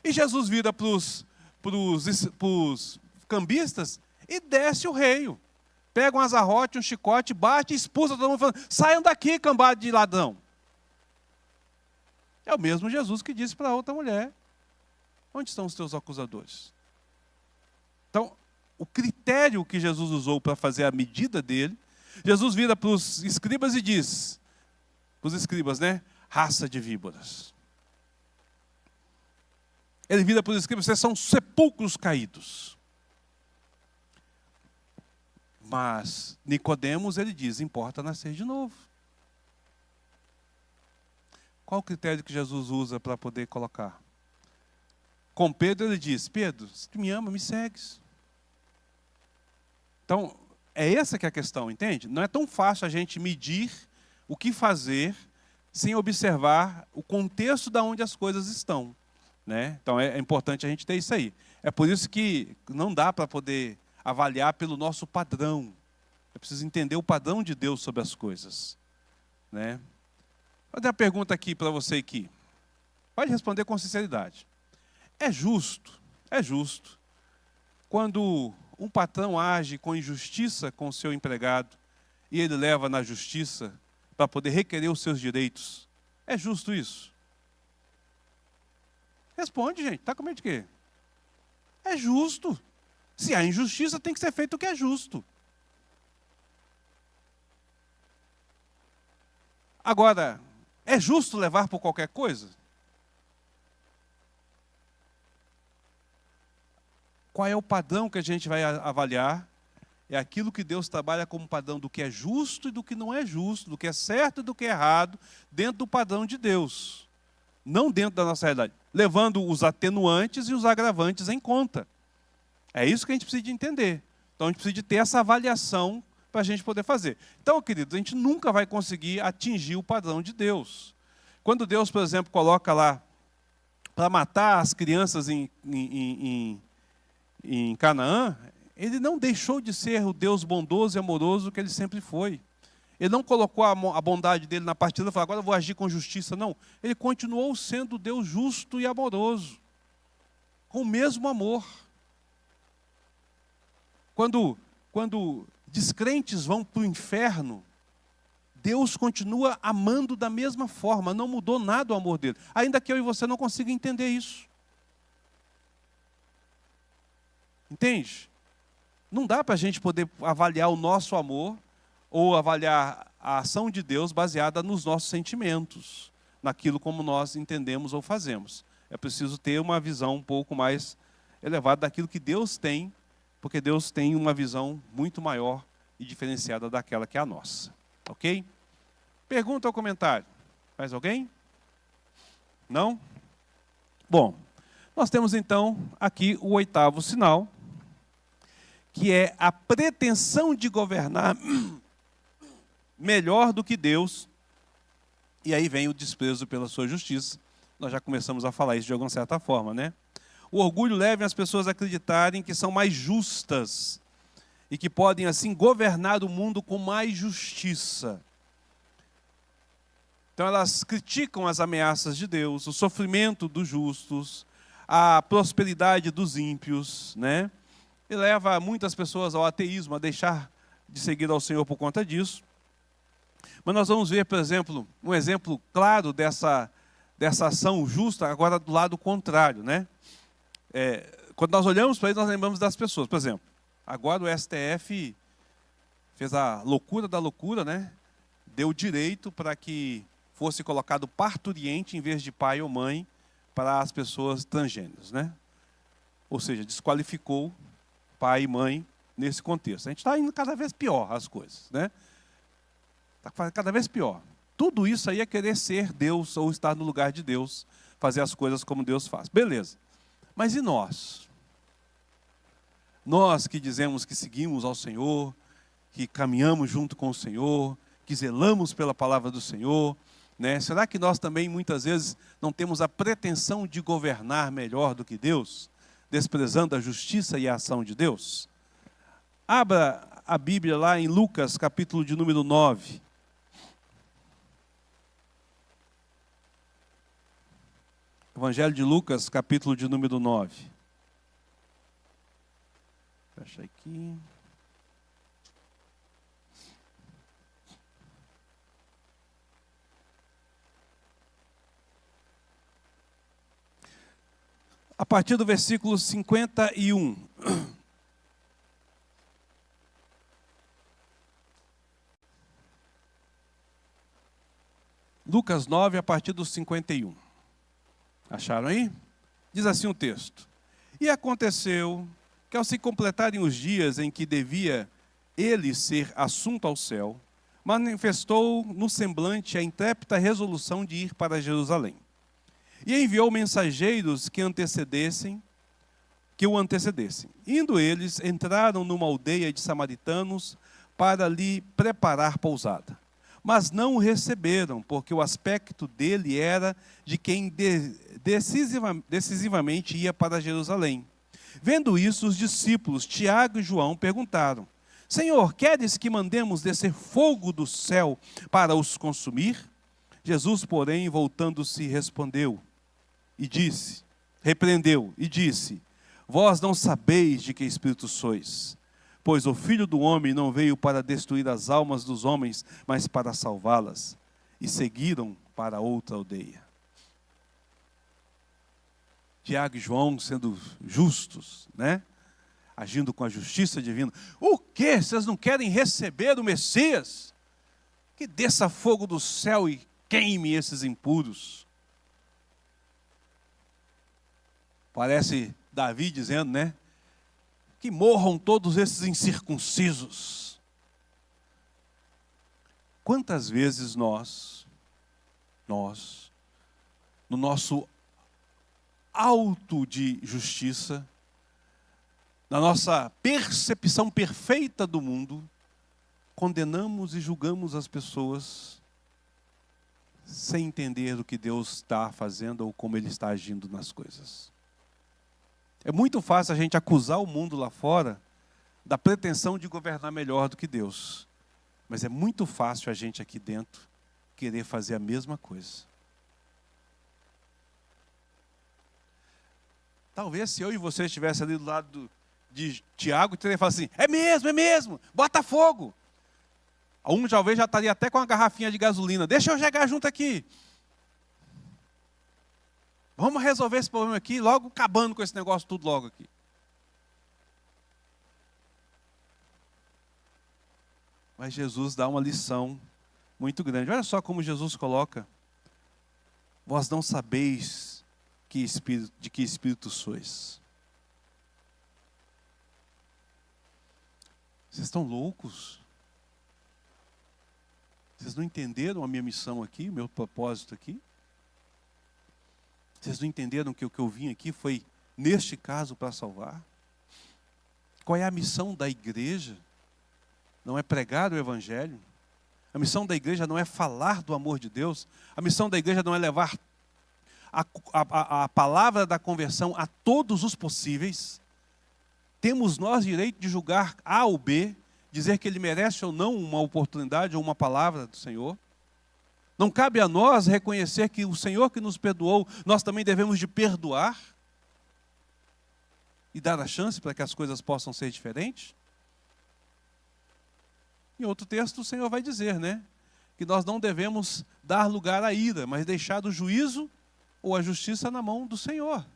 E Jesus vira para os cambistas e desce o reio. Pega um azarrote, um chicote, bate e expulsa todo mundo, falando: saiam daqui, cambada de ladrão. É o mesmo Jesus que disse para a outra mulher: onde estão os teus acusadores? Então, o critério que Jesus usou para fazer a medida dele, Jesus vira para os escribas e diz, para os escribas, né? Raça de víboras. Ele vira para os escribas: vocês são sepulcros caídos. Mas Nicodemos, ele diz: importa nascer de novo. Qual o critério que Jesus usa para poder colocar? Com Pedro ele diz: Pedro, se tu me ama, me segues. Então, é essa que é a questão, entende? Não é tão fácil a gente medir o que fazer sem observar o contexto de onde as coisas estão, né? Então, é importante a gente ter isso aí. É por isso que não dá para poder avaliar pelo nosso padrão. É preciso entender o padrão de Deus sobre as coisas, né? Vou dar uma pergunta aqui para você aqui. Pode responder com sinceridade. É justo quando um patrão age com injustiça com o seu empregado e ele leva na justiça para poder requerer os seus direitos? É justo isso? Responde, gente. Está com medo de quê? É justo. Se há injustiça, tem que ser feito o que é justo. Agora, é justo levar por qualquer coisa? Qual é o padrão que a gente vai avaliar? É aquilo que Deus trabalha como padrão do que é justo e do que não é justo, do que é certo e do que é errado, dentro do padrão de Deus. Não dentro da nossa realidade. Levando os atenuantes e os agravantes em conta. É isso que a gente precisa de entender. Então a gente precisa de ter essa avaliação para a gente poder fazer. Então, queridos, a gente nunca vai conseguir atingir o padrão de Deus. Quando Deus, por exemplo, coloca lá para matar as crianças em Canaã, ele não deixou de ser o Deus bondoso e amoroso que ele sempre foi. Ele não colocou a bondade dele na partida e falou: agora eu vou agir com justiça. Não. Ele continuou sendo Deus justo e amoroso, com o mesmo amor. Quando descrentes vão para o inferno, Deus continua amando da mesma forma, não mudou nada o amor dele. Ainda que eu e você não consigam entender isso. Entende? Não dá para a gente poder avaliar o nosso amor ou avaliar a ação de Deus baseada nos nossos sentimentos, naquilo como nós entendemos ou fazemos. É preciso ter uma visão um pouco mais elevada daquilo que Deus tem, porque Deus tem uma visão muito maior e diferenciada daquela que é a nossa. Ok? Pergunta ou comentário? Mais alguém? Não? Bom, nós temos então aqui o 8º sinal, que é a pretensão de governar melhor do que Deus, e aí vem o desprezo pela sua justiça. Nós já começamos a falar isso de alguma certa forma, né? O orgulho leva as pessoas a acreditarem que são mais justas e que podem, assim, governar o mundo com mais justiça. Então elas criticam as ameaças de Deus, o sofrimento dos justos, a prosperidade dos ímpios, né? E leva muitas pessoas ao ateísmo, a deixar de seguir ao Senhor por conta disso. Mas nós vamos ver, por exemplo, um exemplo claro dessa ação justa, agora do lado contrário, né? Quando nós olhamos para isso, nós lembramos das pessoas. Por exemplo, agora o STF fez a loucura da loucura, né? Deu direito para que fosse colocado parturiente em vez de pai ou mãe para as pessoas transgêneros, né? Ou seja, desqualificou pai e mãe nesse contexto. A gente está indo cada vez pior as coisas, né? Está cada vez pior. Tudo isso aí é querer ser Deus ou estar no lugar de Deus, fazer as coisas como Deus faz. Beleza. Mas e nós? Nós que dizemos que seguimos ao Senhor, que caminhamos junto com o Senhor, que zelamos pela palavra do Senhor, Né? Será que nós também, muitas vezes, não temos a pretensão de governar melhor do que Deus, desprezando a justiça e a ação de Deus? Abra a Bíblia lá em Lucas, capítulo de número 9. Evangelho de Lucas, capítulo de número 9. Fecha aqui. A partir do versículo 51. Lucas 9, a partir do 51. Acharam aí? Diz assim o texto. E aconteceu que, ao se completarem os dias em que devia ele ser assunto ao céu, manifestou no semblante a intrépida resolução de ir para Jerusalém. E enviou mensageiros que o antecedessem. Indo eles, entraram numa aldeia de samaritanos para lhe preparar pousada. Mas não o receberam, porque o aspecto dele era de quem decisivamente ia para Jerusalém. Vendo isso, os discípulos, Tiago e João, perguntaram: Senhor, queres que mandemos descer fogo do céu para os consumir? Jesus, porém, voltando-se, repreendeu e disse: Vós não sabeis de que espírito sois, pois o Filho do Homem não veio para destruir as almas dos homens, mas para salvá-las. E seguiram para outra aldeia. Tiago e João sendo justos, né? Agindo com a justiça divina. O quê? Vocês não querem receber o Messias? Que desça fogo do céu e queime esses impuros. Parece Davi dizendo, né? Que morram todos esses incircuncisos. Quantas vezes nós, no nosso auto de justiça, na nossa percepção perfeita do mundo, condenamos e julgamos as pessoas sem entender o que Deus está fazendo ou como Ele está agindo nas coisas. É muito fácil a gente acusar o mundo lá fora da pretensão de governar melhor do que Deus. Mas é muito fácil a gente aqui dentro querer fazer a mesma coisa. Talvez se eu e você estivesse ali do lado de Tiago, teria falado assim: é mesmo, bota fogo. Um talvez já estaria até com uma garrafinha de gasolina. Deixa eu chegar junto aqui. Vamos resolver esse problema aqui, logo acabando com esse negócio tudo logo aqui. Mas Jesus dá uma lição muito grande. Olha só como Jesus coloca: vós não sabeis de que espírito sois. Vocês estão loucos? Vocês não entenderam a minha missão aqui, o meu propósito aqui? Vocês não entenderam que o que eu vim aqui foi, neste caso, para salvar? Qual é a missão da igreja? Não é pregar o Evangelho. A missão da igreja não é falar do amor de Deus. A missão da igreja não é levar a palavra da conversão a todos os possíveis. Temos nós direito de julgar A ou B, dizer que ele merece ou não uma oportunidade ou uma palavra do Senhor. Não cabe a nós reconhecer que o Senhor que nos perdoou, nós também devemos de perdoar e dar a chance para que as coisas possam ser diferentes? Em outro texto o Senhor vai dizer, né? Que nós não devemos dar lugar à ira, mas deixar o juízo ou a justiça na mão do Senhor.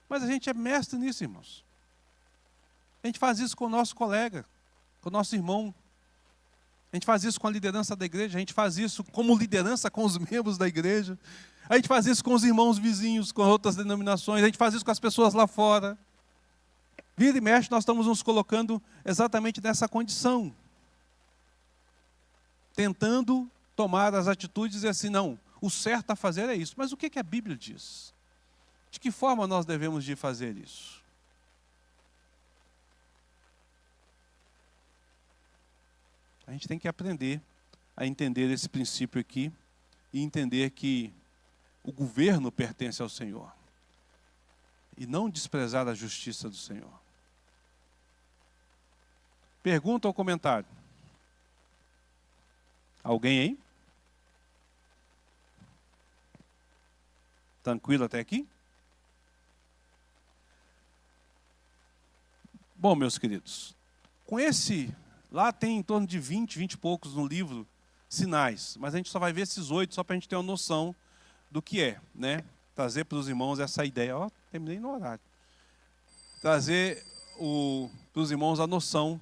Mas a gente é mestre nisso, irmãos. A gente faz isso com o nosso colega, com o nosso irmão. A gente faz isso com a liderança da igreja, a gente faz isso como liderança com os membros da igreja. A gente faz isso com os irmãos vizinhos, com outras denominações, a gente faz isso com as pessoas lá fora. Vira e mexe, nós estamos nos colocando exatamente nessa condição. Tentando tomar as atitudes e dizer assim, não, o certo a fazer é isso. Mas o que a Bíblia diz? De que forma nós devemos de fazer isso? A gente tem que aprender a entender esse princípio aqui e entender que o governo pertence ao Senhor. E não desprezar a justiça do Senhor. Pergunta ou comentário? Alguém aí? Tranquilo até aqui? Bom, meus queridos, com esse, lá tem em torno de 20 e poucos no livro, sinais, mas a gente só vai ver esses 8 só para a gente ter uma noção do que é, né? Trazer para os irmãos essa ideia, ó, terminei no horário. Trazer para os irmãos a noção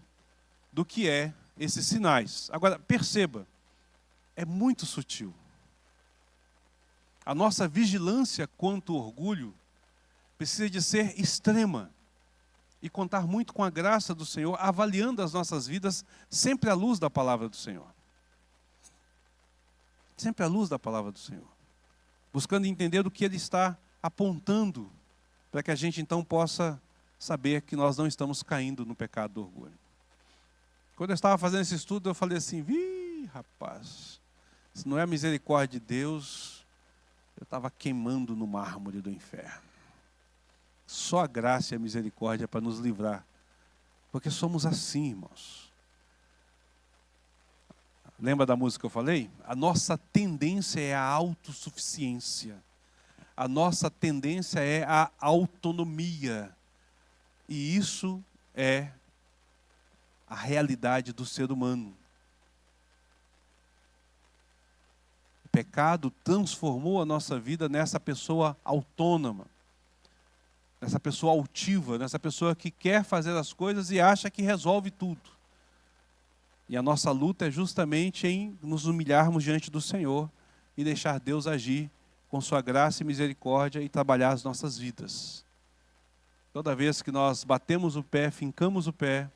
do que é esses sinais. Agora, perceba, é muito sutil. A nossa vigilância quanto ao orgulho precisa de ser extrema e contar muito com a graça do Senhor, avaliando as nossas vidas sempre à luz da palavra do Senhor. Sempre à luz da palavra do Senhor. Buscando entender o que Ele está apontando, para que a gente então possa saber que nós não estamos caindo no pecado do orgulho. Quando eu estava fazendo esse estudo, eu falei assim, rapaz, se não é a misericórdia de Deus, eu estava queimando no mármore do inferno. Só a graça e a misericórdia para nos livrar. Porque somos assim, irmãos. Lembra da música que eu falei? A nossa tendência é a autossuficiência. A nossa tendência é a autonomia. E isso é a realidade do ser humano. O pecado transformou a nossa vida nessa pessoa autônoma. Nessa pessoa altiva, nessa pessoa que quer fazer as coisas e acha que resolve tudo. E a nossa luta é justamente em nos humilharmos diante do Senhor e deixar Deus agir com sua graça e misericórdia e trabalhar as nossas vidas. Toda vez que nós batemos o pé, fincamos o pé,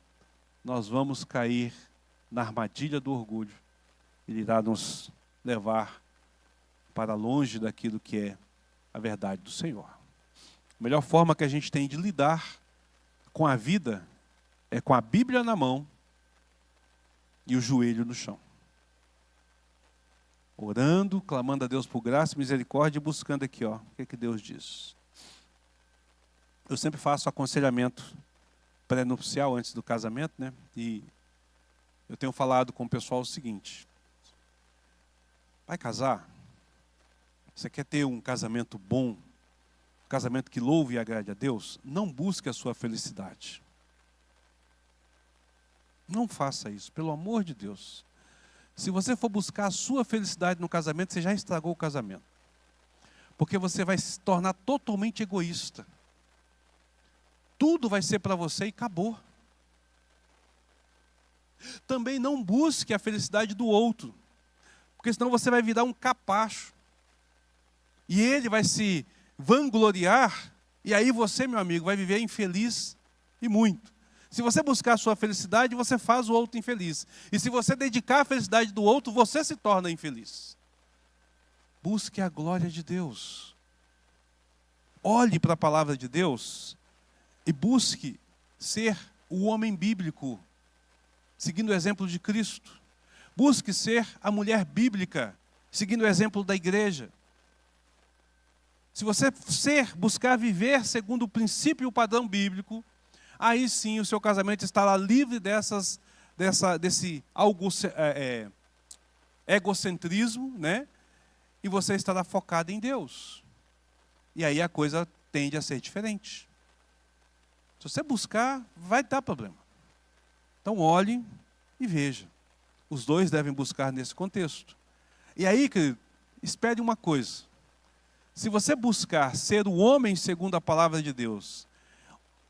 nós vamos cair na armadilha do orgulho. Ele irá nos levar para longe daquilo que é a verdade do Senhor. A melhor forma que a gente tem de lidar com a vida é com a Bíblia na mão e o joelho no chão. Orando, clamando a Deus por graça e misericórdia e buscando aqui, ó, o que Deus diz. Eu sempre faço aconselhamento pré-nupcial antes do casamento, né? E eu tenho falado com o pessoal o seguinte: vai casar? Você quer ter um casamento bom? Casamento que louve e agrade a Deus? Não busque a sua felicidade. Não faça isso, pelo amor de Deus. Se você for buscar a sua felicidade no casamento, você já estragou o casamento. Porque você vai se tornar totalmente egoísta. Tudo vai ser para você e acabou. Também não busque a felicidade do outro, porque senão você vai virar um capacho. E ele vai se vangloriar, e aí você, meu amigo, vai viver infeliz e muito. Se você buscar a sua felicidade, você faz o outro infeliz. E se você dedicar a felicidade do outro, você se torna infeliz. Busque a glória de Deus. Olhe para a palavra de Deus e busque ser o homem bíblico, seguindo o exemplo de Cristo. Busque ser a mulher bíblica, seguindo o exemplo da igreja. Se você buscar viver segundo o princípio e o padrão bíblico, aí sim o seu casamento estará livre desse egocentrismo, né? E você estará focado em Deus. E aí a coisa tende a ser diferente. Se você buscar, vai dar problema. Então olhe e veja. Os dois devem buscar nesse contexto. E aí, querido, espere uma coisa. Se você buscar ser o homem segundo a palavra de Deus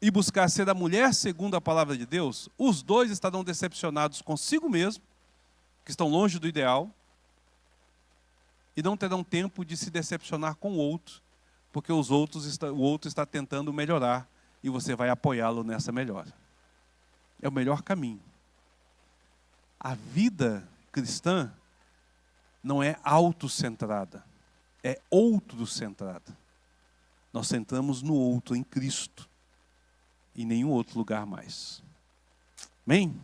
e buscar ser a mulher segundo a palavra de Deus, os dois estarão decepcionados consigo mesmo, que estão longe do ideal, e não terão tempo de se decepcionar com o outro, porque o outro está tentando melhorar e você vai apoiá-lo nessa melhora. É o melhor caminho. A vida cristã não é autocentrada, é outro-centrada. Nós centramos no outro, em Cristo, e em nenhum outro lugar mais. Amém?